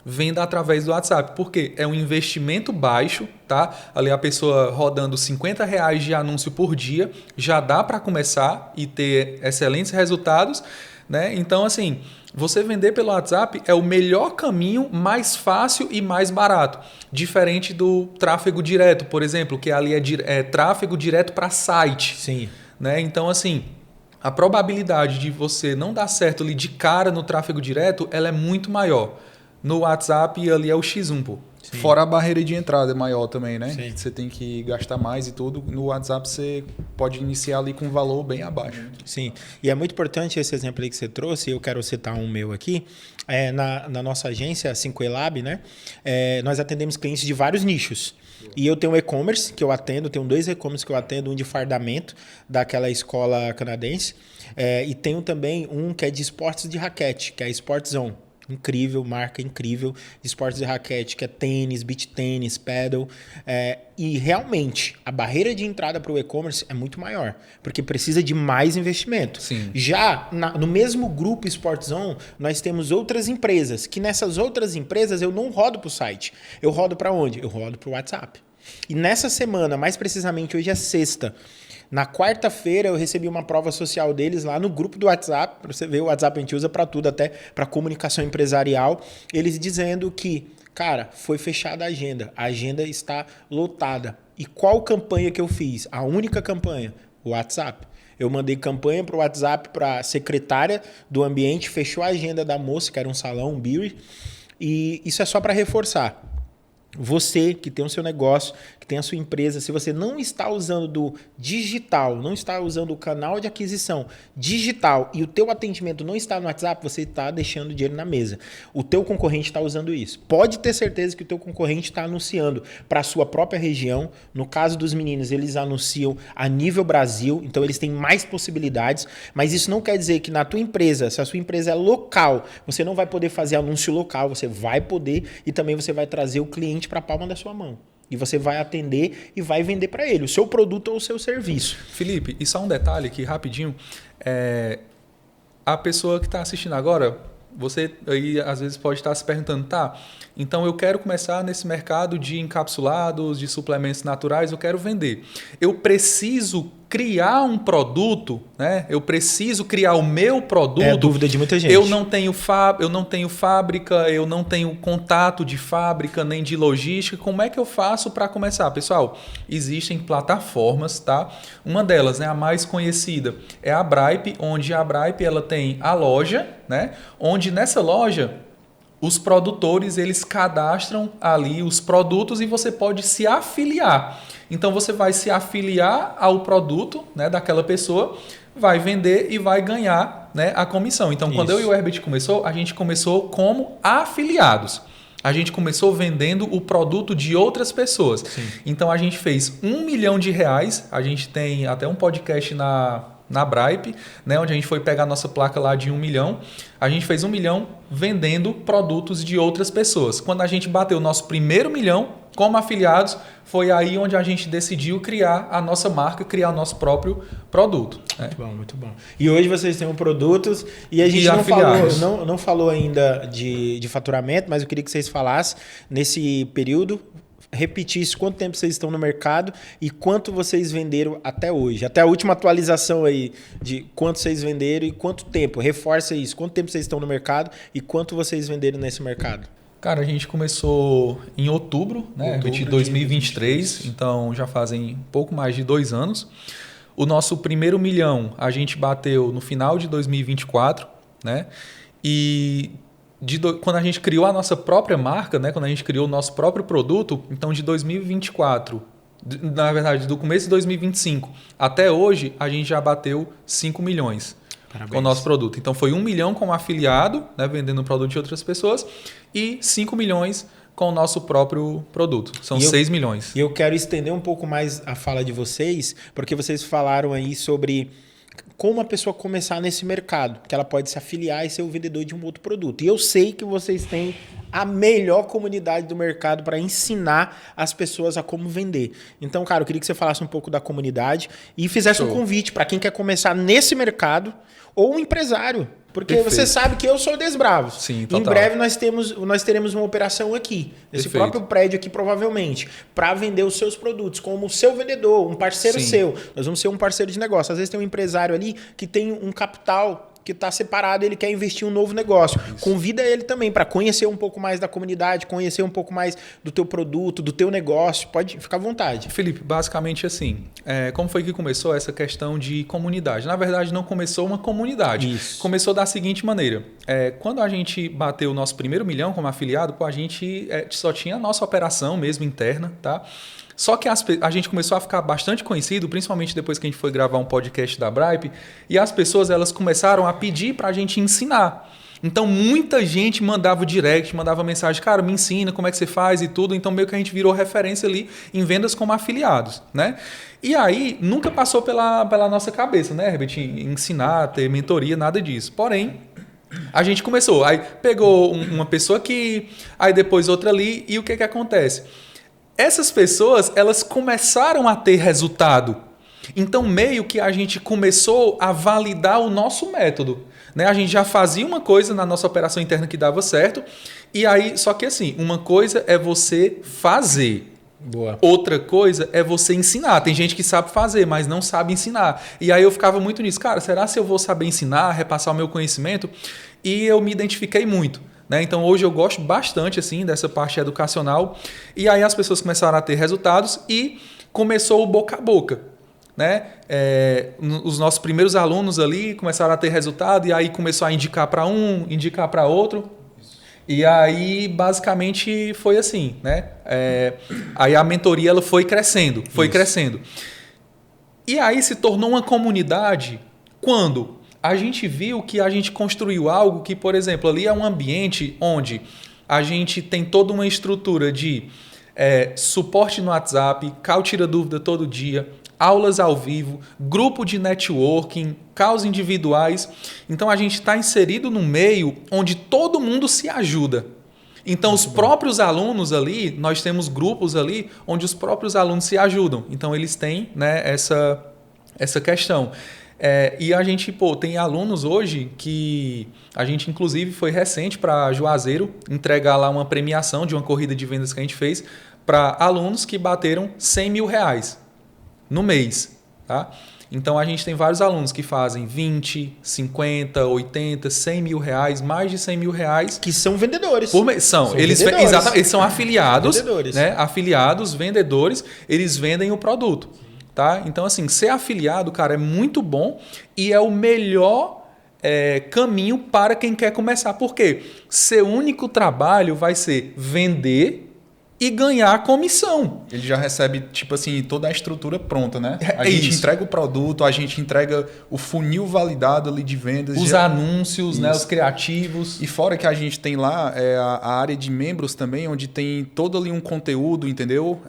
Venda através do WhatsApp, porque é um investimento baixo, tá? Ali a pessoa rodando R$50 de anúncio por dia, já dá para começar e ter excelentes resultados, né? Então, assim, você vender pelo WhatsApp é o melhor caminho, mais fácil e mais barato. Diferente do tráfego direto, por exemplo, que ali é tráfego direto para site. Sim. Né? Então, assim, a probabilidade de você não dar certo ali de cara no tráfego direto, ela é muito maior. No WhatsApp ali é o X1, pô. Sim. Fora a barreira de entrada é maior também, né? Sim. Você tem que gastar mais e tudo. No WhatsApp você pode iniciar ali com um valor bem abaixo. Sim. E é muito importante esse exemplo aí que você trouxe. Eu quero citar um meu aqui. Na nossa agência, a 5E-Lab, né? Nós atendemos clientes de vários nichos. E eu tenho um e-commerce que eu atendo. Tenho 2 e-commerce que eu atendo. Um de fardamento daquela escola canadense. E tenho também um que é de esportes de raquete, que é a Sport Zone. incrível, marca incrível, esportes de raquete, que é tênis, beach tênis, paddle. E realmente, a barreira de entrada para o e-commerce é muito maior, porque precisa de mais investimento. Sim. Já no mesmo grupo Sportzone, nós temos outras empresas, que nessas outras empresas eu não rodo para o site. Eu rodo para onde? Eu rodo para o WhatsApp. E nessa semana, mais precisamente hoje é sexta, na quarta-feira eu recebi uma prova social deles lá no grupo do WhatsApp. Para você ver, o WhatsApp a gente usa para tudo, até para comunicação empresarial. Eles dizendo que, cara, foi fechada a agenda está lotada. E qual campanha que eu fiz? A única campanha, o WhatsApp. Eu mandei campanha para o WhatsApp para a secretária do ambiente, fechou a agenda da moça, que era um salão, um beauty. E isso é só para reforçar. Você que tem o seu negócio, que tem a sua empresa, se você não está usando do digital, não está usando o canal de aquisição digital e o teu atendimento não está no WhatsApp, você está deixando dinheiro na mesa. O teu concorrente está usando isso. Pode ter certeza que o teu concorrente está anunciando para a sua própria região. No caso dos meninos, eles anunciam a nível Brasil, então eles têm mais possibilidades, mas isso não quer dizer que na tua empresa, se a sua empresa é local, você não vai poder fazer anúncio local, você vai poder e também você vai trazer o cliente para a palma da sua mão. E você vai atender e vai vender para ele o seu produto ou o seu serviço. Felipe, e só um detalhe aqui rapidinho. A pessoa que está assistindo agora, você aí às vezes pode estar se perguntando, tá, então eu quero começar nesse mercado de encapsulados, de suplementos naturais, eu quero vender. Eu preciso criar um produto, né? Eu preciso criar o meu produto. É a dúvida de muita gente. Eu não tenho fábrica, eu não tenho contato de fábrica nem de logística. Como é que eu faço para começar? Pessoal, existem plataformas, tá? Uma delas, né, a mais conhecida, é a Bripe, onde a Bripe ela tem a loja, né? Onde nessa loja os produtores eles cadastram ali os produtos e você pode se afiliar. Então você vai se afiliar ao produto, né, daquela pessoa, vai vender e vai ganhar, né, a comissão. Então quando eu e o Herbert começou, a gente começou como afiliados. A gente começou vendendo o produto de outras pessoas. Sim. Então a gente fez R$1 milhão. A gente tem até um podcast na Bripe, né, onde a gente foi pegar a nossa placa lá de 1 milhão. A gente fez 1 milhão vendendo produtos de outras pessoas. Quando a gente bateu o nosso primeiro 1 milhão como afiliados, foi aí onde a gente decidiu criar a nossa marca, criar o nosso próprio produto. Né? Muito bom, muito bom. E hoje vocês têm um produtos e a gente não falou ainda de faturamento, mas eu queria que vocês falassem nesse período, repetisse quanto tempo vocês estão no mercado e quanto vocês venderam até hoje. Até a última atualização aí de quanto vocês venderam e quanto tempo. Reforça isso. Quanto tempo vocês estão no mercado e quanto vocês venderam nesse mercado? Cara, a gente começou em outubro, né, de 2023, então já fazem pouco mais de 2 anos. O nosso primeiro 1 milhão a gente bateu no final de 2024, né? E quando a gente criou a nossa própria marca, né, quando a gente criou o nosso próprio produto, então de 2024, na verdade do começo de 2025 até hoje, a gente já bateu 5 milhões. Parabéns. Com o nosso produto. Então foi 1 milhão como afiliado, né, vendendo o produto de outras pessoas, e 5 milhões com o nosso próprio produto. São 6 milhões. E eu quero estender um pouco mais a fala de vocês, porque vocês falaram aí sobre como a pessoa começar nesse mercado, que ela pode se afiliar e ser o vendedor de um outro produto. E eu sei que vocês têm a melhor comunidade do mercado para ensinar as pessoas a como vender. Então, cara, eu queria que você falasse um pouco da comunidade e fizesse um convite para quem quer começar nesse mercado ou um empresário. Porque Perfeito. Você sabe que eu sou Desbravos. Sim, total. Em breve nós teremos uma operação aqui, nesse Perfeito. próprio prédio aqui, provavelmente, para vender os seus produtos, como o seu vendedor, um parceiro Sim. seu. Nós vamos ser um parceiro de negócio. Às vezes tem um empresário ali que tem um capital que está separado, ele quer investir em um novo negócio. Isso. Convida ele também para conhecer um pouco mais da comunidade, conhecer um pouco mais do teu produto, do teu negócio. Pode ficar à vontade. Felipe, basicamente assim, como foi que começou essa questão de comunidade? Na verdade, não começou uma comunidade. Isso. Começou da seguinte maneira. Quando a gente bateu o nosso primeiro 1 milhão como afiliado, a gente só tinha a nossa operação mesmo interna, tá? Só que a gente começou a ficar bastante conhecido, principalmente depois que a gente foi gravar um podcast da Bripe, e as pessoas elas começaram a pedir para a gente ensinar. Então, muita gente mandava direct, mandava mensagem, cara, me ensina como é que você faz e tudo. Então, meio que a gente virou referência ali em vendas como afiliados, né? E aí, nunca passou pela nossa cabeça, né, Herbert? Ensinar, ter mentoria, nada disso. Porém, A gente começou, aí pegou uma pessoa aqui, aí depois outra ali, e o que acontece? Essas pessoas, elas começaram a ter resultado. Então, meio que a gente começou a validar o nosso método. Né? A gente já fazia uma coisa na nossa operação interna que dava certo, e aí, só que assim, uma coisa é você fazer. Boa. Outra coisa é você ensinar. Tem gente que sabe fazer, mas não sabe ensinar. E aí eu ficava muito nisso. Cara, será se eu vou saber ensinar, repassar o meu conhecimento? E eu me identifiquei muito. Né? Então hoje eu gosto bastante assim dessa parte educacional. E aí as pessoas começaram a ter resultados e começou o boca a boca. Né? Os nossos primeiros alunos ali começaram a ter resultado e aí começou a indicar para um, indicar para outro. E aí, basicamente, foi assim, né? Aí a mentoria ela foi crescendo, crescendo. E aí se tornou uma comunidade quando a gente viu que a gente construiu algo que, por exemplo, ali é um ambiente onde a gente tem toda uma estrutura de suporte no WhatsApp, Cal tira dúvida todo dia, aulas ao vivo, grupo de networking, calls individuais. Então a gente está inserido num meio onde todo mundo se ajuda. Então os próprios alunos ali, nós temos grupos ali onde os próprios alunos se ajudam. Então eles têm, né, essa questão. E a gente tem alunos hoje que a gente inclusive foi recente para Juazeiro entregar lá uma premiação de uma corrida de vendas que a gente fez para alunos que bateram 100 mil reais no mês, tá? Então a gente tem vários alunos que fazem 20, 50, 80, 100 mil reais, mais de 100 mil reais. Que são vendedores. Por mês. Exatamente, eles são afiliados, vendedores. Né? Afiliados, vendedores, eles vendem o produto. Tá? Então, assim, ser afiliado, cara, é muito bom e é o melhor caminho para quem quer começar. Por quê? Seu único trabalho vai ser vender e ganhar comissão. Ele já recebe, tipo assim, toda a estrutura pronta, né? A É gente isso. entrega o produto, a gente entrega o funil validado ali de vendas. Os anúncios, né? Os criativos. E fora que a gente tem lá a área de membros também, onde tem todo ali um conteúdo, entendeu?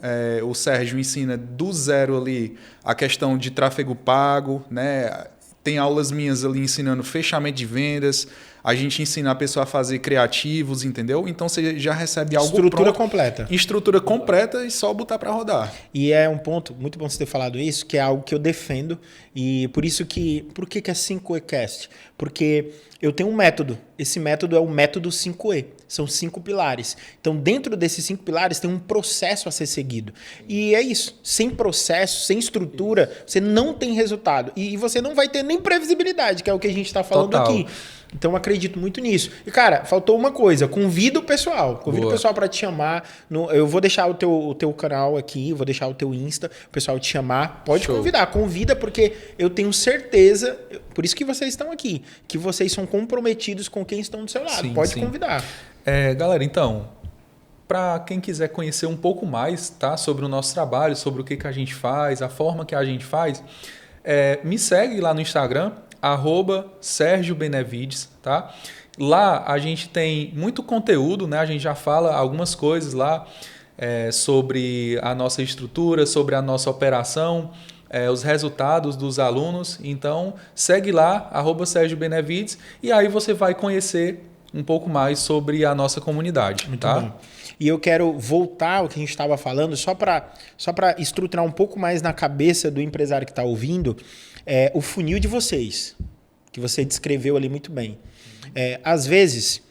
O Sérgio ensina do zero ali a questão de tráfego pago, né? Tem aulas minhas ali ensinando fechamento de vendas. A gente ensina a pessoa a fazer criativos, entendeu? Então você já recebe algo Estrutura pronto, completa. Estrutura completa e só botar para rodar. E é um ponto, muito bom você ter falado isso, que é algo que eu defendo. E por isso que... Por que é 5Ecast? Porque eu tenho um método. Esse método é o método 5E. São 5 pilares. Então, dentro desses 5 pilares, tem um processo a ser seguido. E é isso. Sem processo, sem estrutura, você não tem resultado. E você não vai ter nem previsibilidade, que é o que a gente está falando Total. aqui. Então, eu acredito muito nisso. E, cara, faltou uma coisa. Convida o pessoal. Convida Boa. o pessoal para te chamar. Eu vou deixar o teu canal aqui, vou deixar o teu Insta, o pessoal te chamar. Pode Show. convidar. Convida, porque eu tenho certeza, por isso que vocês estão aqui, que vocês são comprometidos com quem estão do seu lado. Sim, Pode sim. convidar. Galera, então, para quem quiser conhecer um pouco mais, tá, sobre o nosso trabalho, sobre o que a gente faz, a forma que a gente faz, me segue lá no Instagram, @SérgioBenevides, tá? Lá a gente tem muito conteúdo, né? A gente já fala algumas coisas lá sobre a nossa estrutura, sobre a nossa operação, os resultados dos alunos. Então, segue lá, @SérgioBenevides, e aí você vai conhecer um pouco mais sobre a nossa comunidade. Muito tá? bom. E eu quero voltar ao que a gente estava falando, só para estruturar um pouco mais na cabeça do empresário que está ouvindo, o funil de vocês, que você descreveu ali muito bem. Às vezes,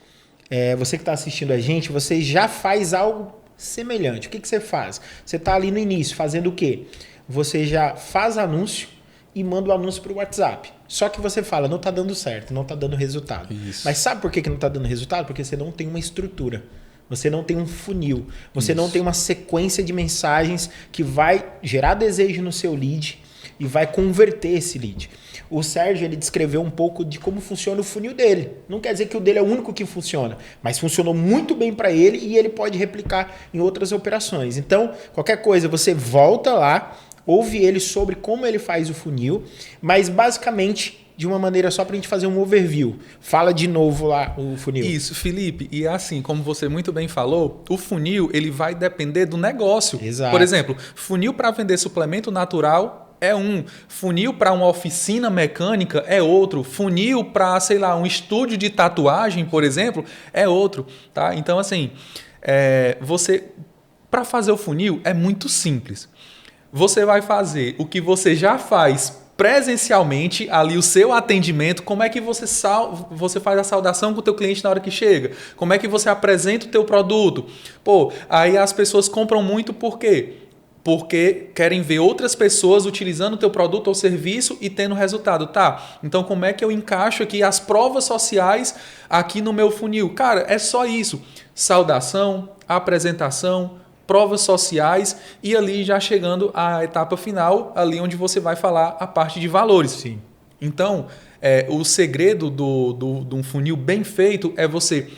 você que está assistindo a gente, você já faz algo semelhante. O que você faz? Você está ali no início, fazendo o quê? Você já faz anúncio e manda o anúncio para o WhatsApp. Só que você fala, não está dando certo, não está dando resultado. Isso. Mas sabe por que não está dando resultado? Porque você não tem uma estrutura. Você não tem um funil. Você não tem uma sequência de mensagens que vai gerar desejo no seu lead e vai converter esse lead. O Sérgio, ele descreveu um pouco de como funciona o funil dele. Não quer dizer que o dele é o único que funciona, mas funcionou muito bem para ele e ele pode replicar em outras operações. Então, qualquer coisa, você volta lá, ouve ele sobre como ele faz o funil, mas basicamente de uma maneira só para a gente fazer um overview. Fala de novo lá o funil. Isso, Felipe. E assim, como você muito bem falou, o funil ele vai depender do negócio. Exato. Por exemplo, funil para vender suplemento natural é um. Funil para uma oficina mecânica é outro. Funil para, sei lá, um estúdio de tatuagem, por exemplo, é outro. Tá? Então, assim, para fazer o funil é muito simples. Você vai fazer o que você já faz presencialmente, ali o seu atendimento, como é que você faz a saudação com o teu cliente na hora que chega, como é que você apresenta o teu produto. Pô, aí as pessoas compram muito por quê? Porque querem ver outras pessoas utilizando o teu produto ou serviço e tendo resultado. Tá, então como é que eu encaixo aqui as provas sociais aqui no meu funil? Cara, é só isso. Saudação, apresentação, provas sociais e ali já chegando à etapa final, ali onde você vai falar a parte de valores. Sim. Então, o segredo de um funil bem feito é você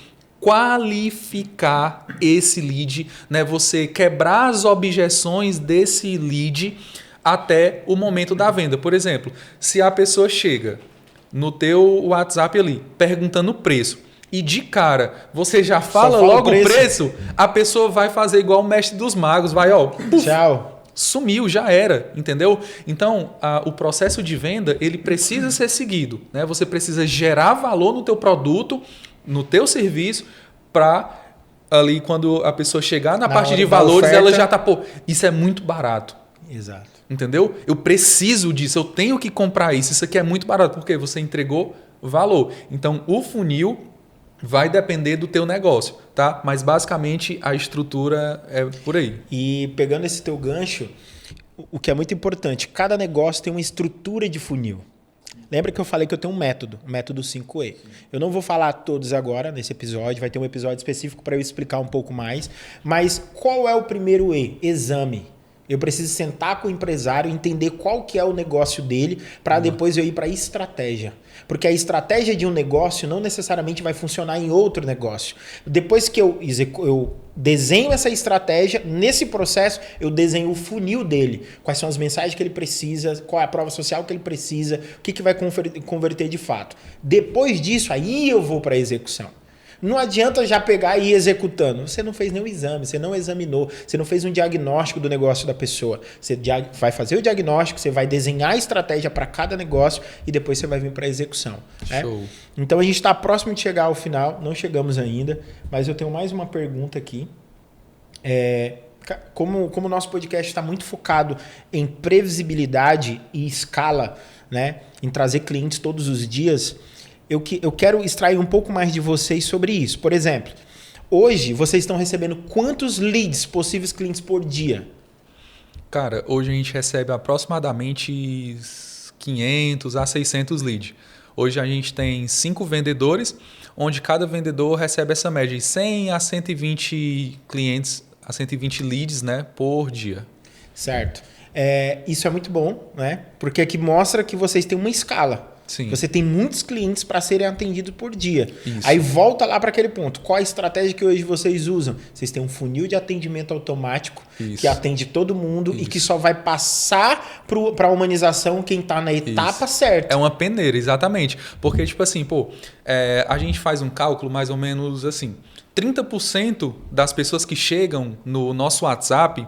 qualificar esse lead, né? Você quebrar as objeções desse lead até o momento da venda. Por exemplo, se a pessoa chega no teu WhatsApp ali perguntando o preço, e de cara, você já fala logo o preço, a pessoa vai fazer igual o mestre dos magos, vai, ó, puf, tchau, sumiu, já era, entendeu? Então, o processo de venda, ele precisa ser seguido, né? Você precisa gerar valor no teu produto, no teu serviço, para ali, quando a pessoa chegar na parte de valores, ela já tá, pô, isso é muito barato. Exato. Entendeu? Eu preciso disso, eu tenho que comprar isso, isso aqui é muito barato, porque você entregou valor. Então, o funil vai depender do teu negócio, tá? Mas basicamente a estrutura é por aí. E pegando esse teu gancho, o que é muito importante, cada negócio tem uma estrutura de funil. Lembra que eu falei que eu tenho um método, o método 5E. Eu não vou falar todos agora nesse episódio, vai ter um episódio específico para eu explicar um pouco mais. Mas qual é o primeiro E? Exame. Eu preciso sentar com o empresário, entender qual que é o negócio dele, para depois eu ir para a estratégia. Porque a estratégia de um negócio não necessariamente vai funcionar em outro negócio. Depois que eu desenho essa estratégia, nesse processo eu desenho o funil dele. Quais são as mensagens que ele precisa, qual é a prova social que ele precisa, o que vai converter de fato. Depois disso, aí eu vou para a execução. Não adianta já pegar e ir executando. Você não fez nenhum exame, você não examinou, você não fez um diagnóstico do negócio da pessoa. Você vai fazer o diagnóstico, você vai desenhar a estratégia para cada negócio e depois você vai vir para a execução. Né? Show. Então a gente está próximo de chegar ao final, não chegamos ainda, mas eu tenho mais uma pergunta aqui. Como o nosso podcast está muito focado em previsibilidade e escala, né? Em trazer clientes todos os dias, eu quero extrair um pouco mais de vocês sobre isso. Por exemplo, hoje vocês estão recebendo quantos leads, possíveis clientes por dia? Cara, hoje a gente recebe aproximadamente 500 a 600 leads. Hoje a gente tem 5 vendedores, onde cada vendedor recebe essa média de 100 a 120 clientes, a 120 leads, né, por dia. Certo. Isso é muito bom, né? Porque aqui mostra que vocês têm uma escala. Sim. Você tem muitos clientes para serem atendidos por dia. Isso. Aí volta lá para aquele ponto. Qual a estratégia que hoje vocês usam? Vocês têm um funil de atendimento automático que atende todo mundo e que só vai passar para a humanização quem está na etapa certa. É uma peneira, exatamente. Porque, tipo assim, a gente faz um cálculo mais ou menos assim. 30% das pessoas que chegam no nosso WhatsApp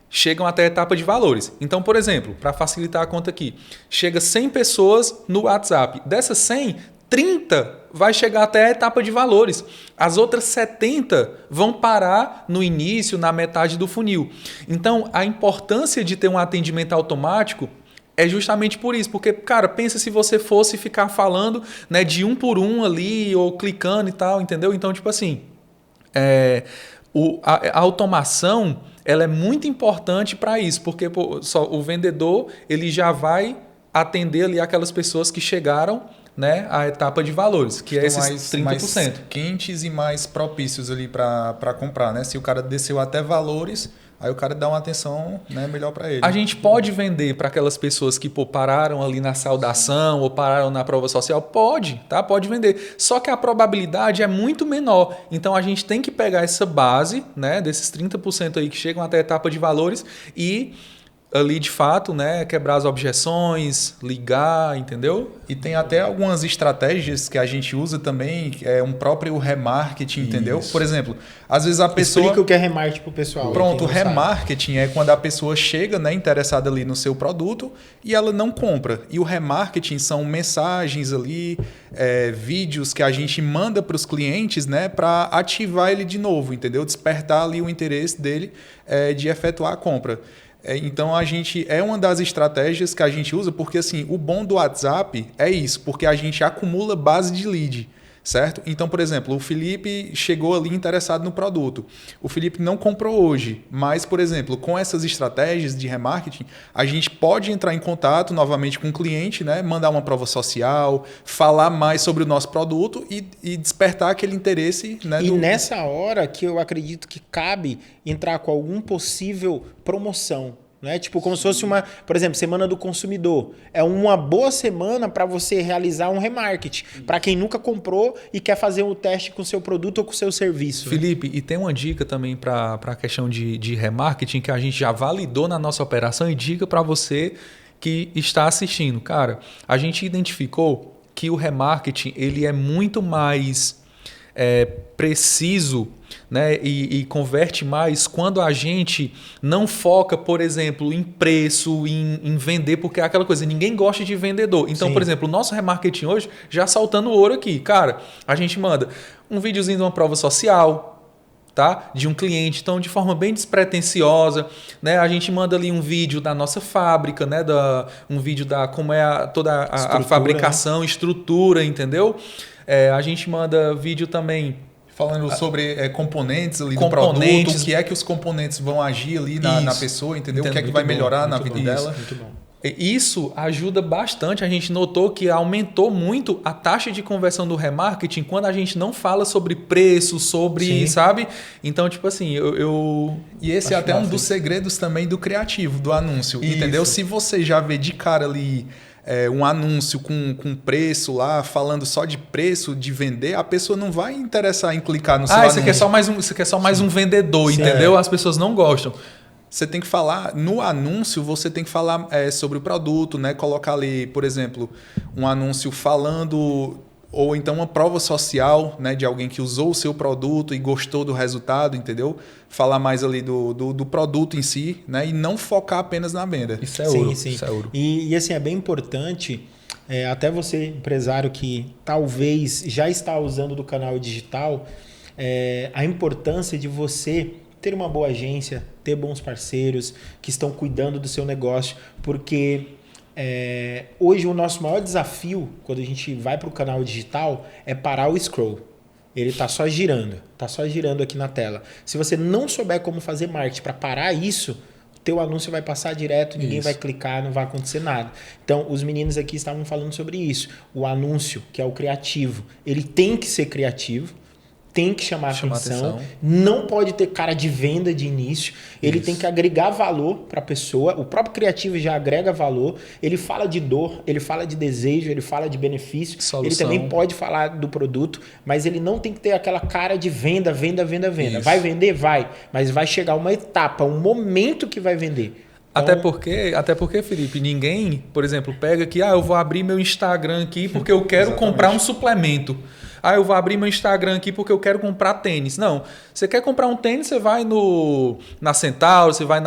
chegam até a etapa de valores. Então, por exemplo, para facilitar a conta aqui, chega 100 pessoas no WhatsApp. Dessas 100, 30 vai chegar até a etapa de valores. As outras 70 vão parar no início, na metade do funil. Então, a importância de ter um atendimento automático é justamente por isso. Porque, cara, pensa se você fosse ficar falando, né, de um por um ali, ou clicando e tal, entendeu? Então, tipo assim, a automação ela é muito importante para isso, porque só o vendedor ele já vai atender ali aquelas pessoas que chegaram, né, à etapa de valores, que é esses 30%. Mais quentes e mais propícios ali para comprar, né? Se o cara desceu até valores, aí o cara dá uma atenção, né, melhor para ele. A gente pode vender para aquelas pessoas que pararam ali na saudação ou pararam na prova social? Pode, tá? Pode vender. Só que a probabilidade é muito menor. Então a gente tem que pegar essa base, né, desses 30% aí que chegam até a etapa de valores e ali de fato, né, quebrar as objeções, ligar, entendeu? E tem até algumas estratégias que a gente usa também, que é um próprio remarketing, entendeu? Por exemplo, às vezes a pessoa... Explica o que é remarketing pro pessoal. Pronto, o quem não sabe. remarketing é quando a pessoa chega, né, interessada ali no seu produto e ela não compra. E o remarketing são mensagens ali, vídeos que a gente manda para os clientes, né, para ativar ele de novo, entendeu? Despertar ali o interesse dele de efetuar a compra. Então, é uma das estratégias que a gente usa, porque assim, o bom do WhatsApp é isso, porque a gente acumula base de lead, certo? Então, por exemplo, o Felipe chegou ali interessado no produto. O Felipe não comprou hoje, mas, por exemplo, com essas estratégias de remarketing, a gente pode entrar em contato novamente com o cliente, né? Mandar uma prova social, falar mais sobre o nosso produto e despertar aquele interesse. Né, E nessa hora que eu acredito que cabe entrar com algum possível promoção. Né? Tipo, como se fosse uma, por exemplo, Semana do Consumidor. É uma boa semana para você realizar um remarketing. Para quem nunca comprou e quer fazer um teste com o seu produto ou com o seu serviço. Felipe, e tem uma dica também para a questão de remarketing que a gente já validou na nossa operação e dica para você que está assistindo. Cara, a gente identificou que o remarketing ele é muito mais preciso, né, e converte mais quando a gente não foca, por exemplo, em preço, em vender, porque é aquela coisa, ninguém gosta de vendedor. Então, Sim. por exemplo, o nosso remarketing hoje, já saltando ouro aqui, cara, a gente manda um videozinho de uma prova social, tá? De um cliente, então de forma bem despretensiosa, né? A gente manda ali um vídeo da nossa fábrica, né? Um vídeo da como é toda a fabricação, né? Estrutura, entendeu? A gente manda vídeo também falando sobre componentes ali do produto, o que é que os componentes vão agir ali na pessoa, entendeu? O que é que vai melhorar na vida dela. Muito bom. Isso ajuda bastante. A gente notou que aumentou muito a taxa de conversão do remarketing quando a gente não fala sobre preço, sobre, sabe? Então, tipo assim, E esse é até um dos segredos também do criativo, do anúncio, entendeu? Se você já vê de cara ali um anúncio com preço lá, falando só de preço, de vender, a pessoa não vai interessar em clicar no seu anúncio. Você quer só mais um vendedor, entendeu? As pessoas não gostam. Você tem que falar, no anúncio, você tem que falar sobre o produto, né? Colocar ali, por exemplo, um anúncio falando, ou então uma prova social, né? De alguém que usou o seu produto e gostou do resultado, entendeu? Falar mais ali do produto em si, né? E não focar apenas na venda. Isso é ouro. Sim. Isso é ouro. E assim, é bem importante, até você, empresário que talvez já está usando do canal digital, a importância de você ter uma boa agência, ter bons parceiros que estão cuidando do seu negócio, porque hoje o nosso maior desafio quando a gente vai para o canal digital é parar o scroll. Ele está só girando aqui na tela. Se você não souber como fazer marketing para parar isso, o teu anúncio vai passar direto, ninguém vai clicar, não vai acontecer nada. Então, os meninos aqui estavam falando sobre isso. O anúncio, que é o criativo, ele tem que ser criativo, tem que chamar atenção, não pode ter cara de venda de início, ele tem que agregar valor para a pessoa, o próprio criativo já agrega valor, ele fala de dor, ele fala de desejo, ele fala de benefício, ele também pode falar do produto, mas ele não tem que ter aquela cara de venda. Isso. Vai vender? Vai, mas vai chegar uma etapa, um momento que vai vender. Até porque, Felipe, ninguém, por exemplo, pega aqui, eu vou abrir meu Instagram aqui porque eu quero comprar um suplemento. Eu vou abrir meu Instagram aqui porque eu quero comprar tênis. Não, você quer comprar um tênis, você vai na Centauro, você vai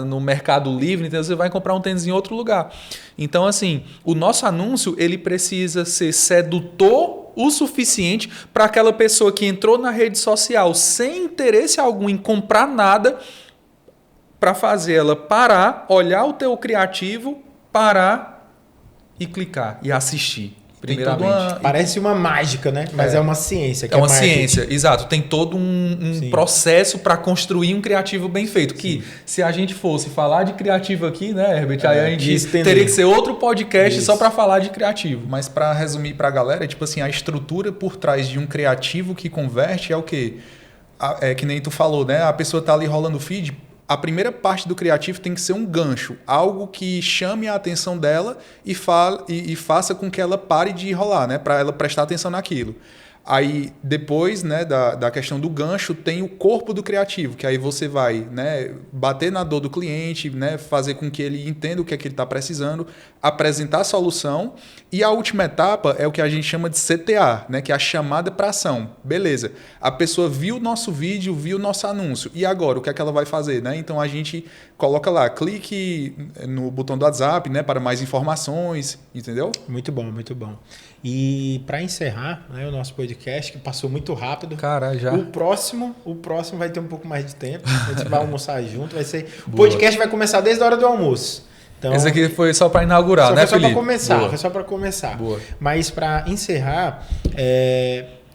no Mercado Livre, entendeu? Você vai comprar um tênis em outro lugar. Então, assim, o nosso anúncio, ele precisa ser sedutor o suficiente para aquela pessoa que entrou na rede social sem interesse algum em comprar nada, para fazer ela parar, olhar o teu criativo, parar e clicar e assistir. Primeiramente. Parece uma mágica, né? Mas é uma ciência. É uma ciência, exato. Tem todo um processo para construir um criativo bem feito. Que se a gente fosse falar de criativo aqui, né, Herbert? Aí a gente teria que ser outro podcast só para falar de criativo. Mas para resumir para a galera, tipo assim, a estrutura por trás de um criativo que converte é o quê? É que nem tu falou, né? A pessoa tá ali rolando o feed. A primeira parte do criativo tem que ser um gancho, algo que chame a atenção dela e faça com que ela pare de rolar, né? Para ela prestar atenção naquilo. Aí, depois, né, da questão do gancho, tem o corpo do criativo, que aí você vai, né, bater na dor do cliente, né, fazer com que ele entenda o que é que ele está precisando, apresentar a solução. E a última etapa é o que a gente chama de CTA, né, que é a chamada para ação. Beleza, a pessoa viu o nosso vídeo, viu o nosso anúncio. E agora, o que é que ela vai fazer? Né? Então, a gente coloca lá, clique no botão do WhatsApp, né, para mais informações, entendeu? Muito bom, muito bom. E para encerrar, né, o nosso podcast, que passou muito rápido. Cara, já. O próximo vai ter um pouco mais de tempo. A gente vai almoçar junto, vai ser. O podcast vai começar desde a hora do almoço. Então, esse aqui foi só para inaugurar, né, Felipe? Foi só para começar. Boa. Mas para encerrar,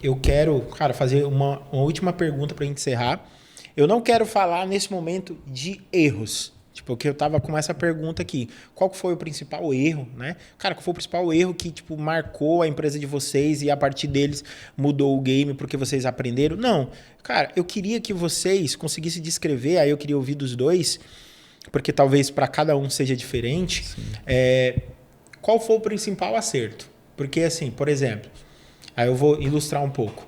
eu quero, cara, fazer uma última pergunta para encerrar. Eu não quero falar nesse momento de erros. Tipo, que eu tava com essa pergunta aqui. Qual foi o principal erro, né? Cara, qual foi o principal erro que, tipo, marcou a empresa de vocês e a partir deles mudou o game porque vocês aprenderam? Não. Cara, eu queria que vocês conseguissem descrever, aí eu queria ouvir dos dois, porque talvez para cada um seja diferente. Qual foi o principal acerto? Porque, assim, por exemplo, aí eu vou ilustrar um pouco.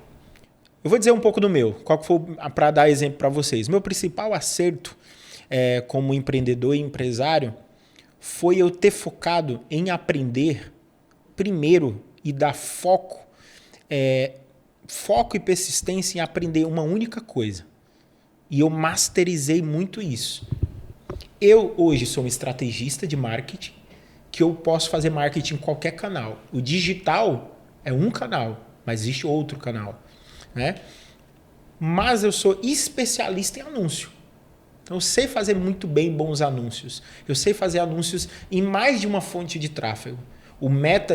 Eu vou dizer um pouco do meu. Qual que foi, para dar exemplo para vocês? Meu principal acerto como empreendedor e empresário foi eu ter focado em aprender primeiro e dar foco e persistência em aprender uma única coisa. E eu masterizei muito isso. Eu hoje sou um estrategista de marketing que eu posso fazer marketing em qualquer canal. O digital é um canal, mas existe outro canal, né? Mas eu sou especialista em anúncio. Então, eu sei fazer muito bem bons anúncios. Eu sei fazer anúncios em mais de uma fonte de tráfego. O Meta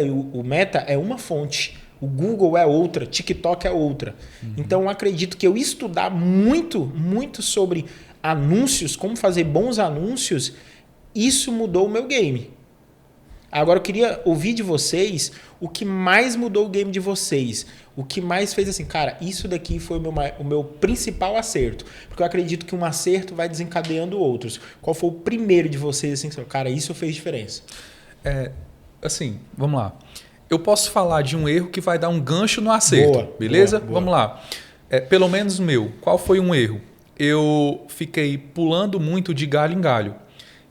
é uma fonte. O Google é outra. TikTok é outra. Então, eu acredito que eu estudar muito, muito sobre anúncios, como fazer bons anúncios, isso mudou o meu game. Agora, eu queria ouvir de vocês o que mais mudou o game de vocês. O que mais fez assim, cara, isso daqui foi o meu principal acerto. Porque eu acredito que um acerto vai desencadeando outros. Qual foi o primeiro de vocês, assim, cara, isso fez diferença? Assim, vamos lá. Eu posso falar de um erro que vai dar um gancho no acerto, beleza? Boa. Vamos lá. Pelo menos o meu. Qual foi um erro? Eu fiquei pulando muito de galho em galho.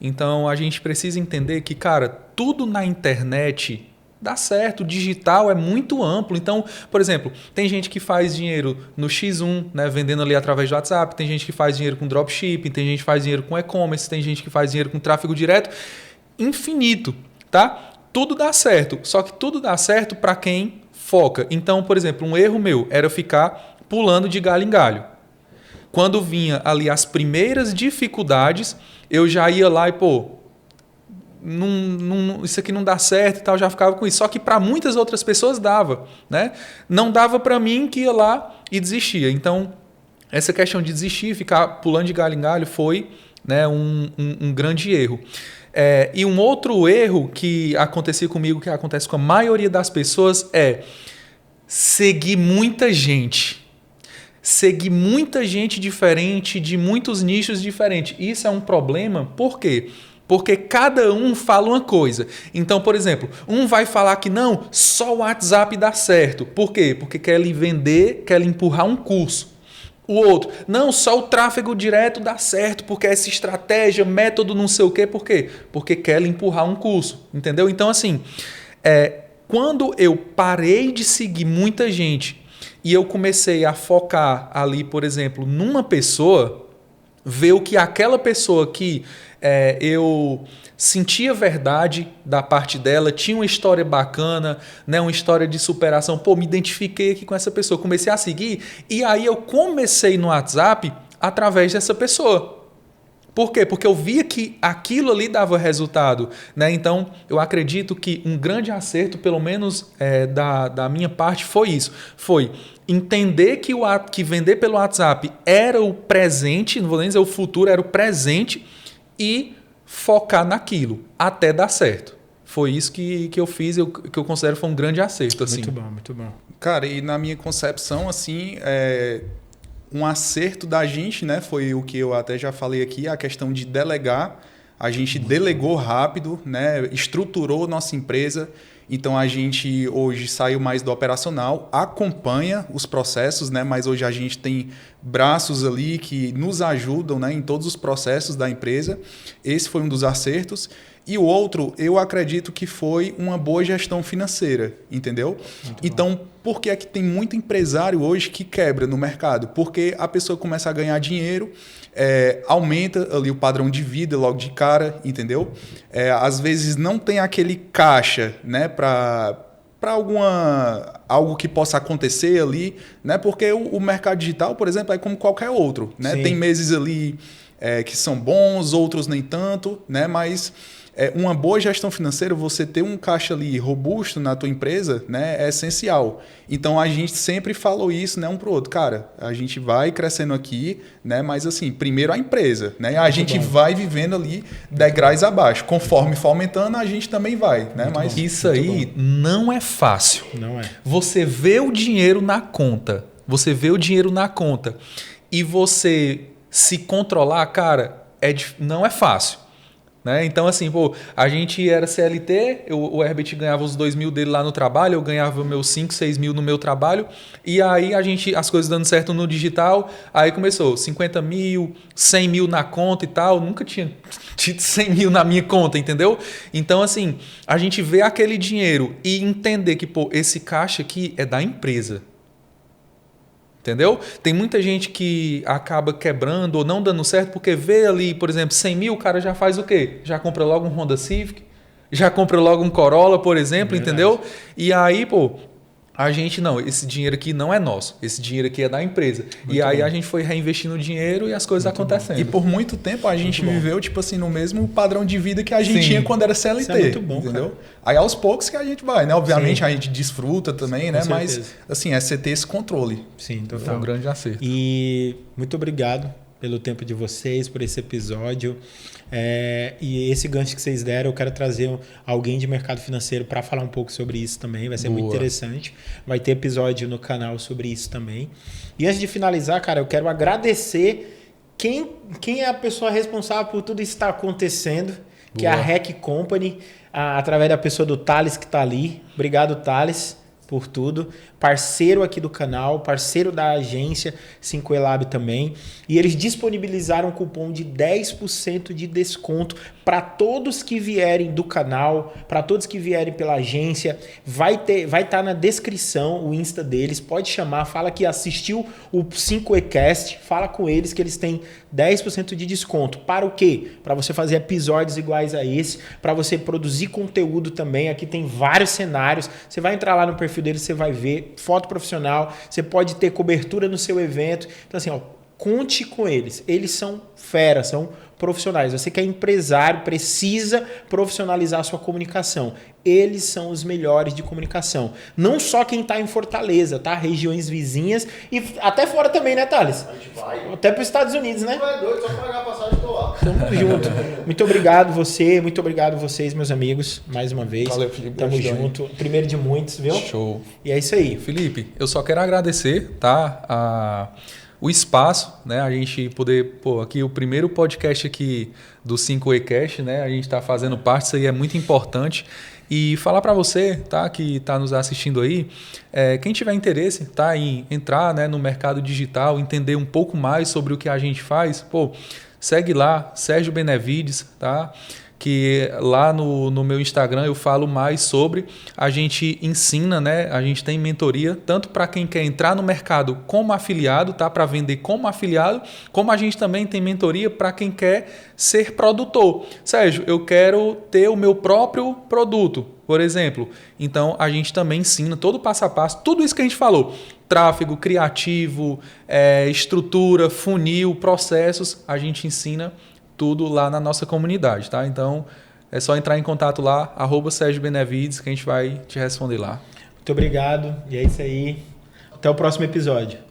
Então, a gente precisa entender que, cara, tudo na internet dá certo. O digital é muito amplo. Então, por exemplo, tem gente que faz dinheiro no X1, né, vendendo ali através do WhatsApp. Tem gente que faz dinheiro com dropshipping. Tem gente que faz dinheiro com e-commerce. Tem gente que faz dinheiro com tráfego direto. Infinito, tá? Tudo dá certo. Só que tudo dá certo para quem foca. Então, por exemplo, um erro meu era ficar pulando de galho em galho. Quando vinha ali as primeiras dificuldades, eu já ia lá e, isso aqui não dá certo e tal, já ficava com isso. Só que para muitas outras pessoas dava, né? Não dava para mim, que ia lá e desistia. Então, essa questão de desistir, ficar pulando de galho em galho foi, né, um grande erro. E um outro erro que acontecia comigo, que acontece com a maioria das pessoas, é seguir muita gente. Seguir muita gente diferente, de muitos nichos diferentes. Isso é um problema, por quê? Porque cada um fala uma coisa. Então, por exemplo, um vai falar que não, só o WhatsApp dá certo. Por quê? Porque quer lhe vender, quer lhe empurrar um curso. O outro, não, só o tráfego direto dá certo, porque essa estratégia, método não sei o quê. Por quê? Porque quer lhe empurrar um curso. Entendeu? Então, assim, quando eu parei de seguir muita gente e eu comecei a focar ali, por exemplo, numa pessoa, ver o que aquela pessoa que eu sentia verdade da parte dela, tinha uma história bacana, né, uma história de superação. Me identifiquei aqui com essa pessoa, comecei a seguir, e aí eu comecei no WhatsApp através dessa pessoa. Por quê? Porque eu via que aquilo ali dava resultado, né? Então, eu acredito que um grande acerto, pelo menos da minha parte, foi isso. Foi entender que vender pelo WhatsApp era o presente, não vou nem dizer o futuro, era o presente, e focar naquilo até dar certo. Foi isso que eu fiz, que eu considero foi um grande acerto. Assim. Muito bom, muito bom. Cara, e na minha concepção, assim, um acerto da gente, né, foi o que eu até já falei aqui, a questão de delegar. A gente delegou rápido, né, estruturou nossa empresa Então a gente hoje saiu mais do operacional, acompanha os processos, né? Mas hoje a gente tem braços ali que nos ajudam, né, em todos os processos da empresa. Esse foi um dos acertos. E o outro, eu acredito que foi uma boa gestão financeira, entendeu? Então, por que é que tem muito empresário hoje que quebra no mercado? Porque a pessoa começa a ganhar dinheiro, aumenta ali o padrão de vida logo de cara, entendeu? Às vezes não tem aquele caixa, né, para algo que possa acontecer ali, né? Porque o mercado digital, por exemplo, é como qualquer outro, né? Tem meses ali que são bons, outros nem tanto, né? Mas uma boa gestão financeira, você ter um caixa ali robusto na tua empresa, né, é essencial. Então a gente sempre falou isso, né, um pro outro, cara, a gente vai crescendo aqui, né, mas assim, primeiro a empresa, né, a gente vai vivendo ali degraus abaixo, conforme for aumentando a gente também vai, né, mas isso aí não é fácil. Não é. Você vê o dinheiro na conta, e você se controlar, cara, não é fácil. Né? Então, assim, a gente era CLT, o Herbert ganhava os 2 mil dele lá no trabalho, eu ganhava meus 5, 6 mil no meu trabalho, e aí as coisas dando certo no digital, aí começou 50 mil, 100 mil na conta e tal, nunca tinha tido 100 mil na minha conta, entendeu? Então, assim, a gente vê aquele dinheiro e entender que, esse caixa aqui é da empresa. Entendeu? Tem muita gente que acaba quebrando ou não dando certo porque vê ali, por exemplo, 100 mil, o cara já faz o quê? Já compra logo um Honda Civic, já compra logo um Corolla, por exemplo, entendeu? E aí, a gente não, esse dinheiro aqui não é nosso, esse dinheiro aqui é da empresa. E aí a gente foi reinvestindo o dinheiro e as coisas acontecendo. E por muito tempo a gente viveu, tipo assim, no mesmo padrão de vida que a gente tinha quando era CLT. Isso é muito bom, entendeu? Cara. Aí aos poucos que a gente vai, né? Obviamente a gente desfruta também, né? certeza. Mas assim, é você ter esse controle. Sim, total. Foi um grande acerto. E muito obrigado pelo tempo de vocês, por esse episódio. E esse gancho que vocês deram, eu quero trazer alguém de mercado financeiro para falar um pouco sobre isso também. Vai ser muito interessante. Vai ter episódio no canal sobre isso também. E antes de finalizar, cara, eu quero agradecer quem é a pessoa responsável por tudo isso que está acontecendo, que é a Rec Company, através da pessoa do Thales que está ali. Obrigado, Thales, por tudo. Parceiro aqui do canal, parceiro da agência 5E também. E eles disponibilizaram um cupom de 10% de desconto para todos que vierem do canal, para todos que vierem pela agência. Vai estar na descrição o Insta deles. Pode chamar, fala que assistiu o 5Ecast, fala com eles que eles têm 10% de desconto. Para o quê? Para você fazer episódios iguais a esse, para você produzir conteúdo também. Aqui tem vários cenários. Você vai entrar lá no perfil deles, você vai ver foto profissional, você pode ter cobertura no seu evento. Então assim, conte com eles. Eles são fera, são profissionais. Você que é empresário, precisa profissionalizar a sua comunicação. Eles são os melhores de comunicação. Não só quem está em Fortaleza, tá? Regiões vizinhas e até fora também, né, Thales? A gente vai. Até para os Estados Unidos, né? Tu é doido, só pagar a passagem e tô lá. Tamo junto. Muito obrigado muito obrigado vocês, meus amigos, mais uma vez. Valeu, Felipe. Tamo junto. Primeiro de muitos, viu? Show. E é isso aí. Felipe, eu só quero agradecer, tá? O espaço, né? A gente poder, aqui o primeiro podcast aqui do 5Ecast, né? A gente está fazendo parte, isso aí é muito importante. E falar para você, tá? Que está nos assistindo aí, quem tiver interesse, tá? Em entrar, né, no mercado digital, entender um pouco mais sobre o que a gente faz, segue lá, Sérgio Benevides, tá? Que lá no meu Instagram eu falo mais sobre, a gente ensina, né? A gente tem mentoria, tanto para quem quer entrar no mercado como afiliado, tá? Para vender como afiliado, como a gente também tem mentoria para quem quer ser produtor. Sérgio, eu quero ter o meu próprio produto, por exemplo. Então, a gente também ensina todo o passo a passo, tudo isso que a gente falou. Tráfego, criativo, estrutura, funil, processos, a gente ensina tudo lá na nossa comunidade, tá? Então, é só entrar em contato lá, @Sérgio Benevides, que a gente vai te responder lá. Muito obrigado. E é isso aí. Até o próximo episódio.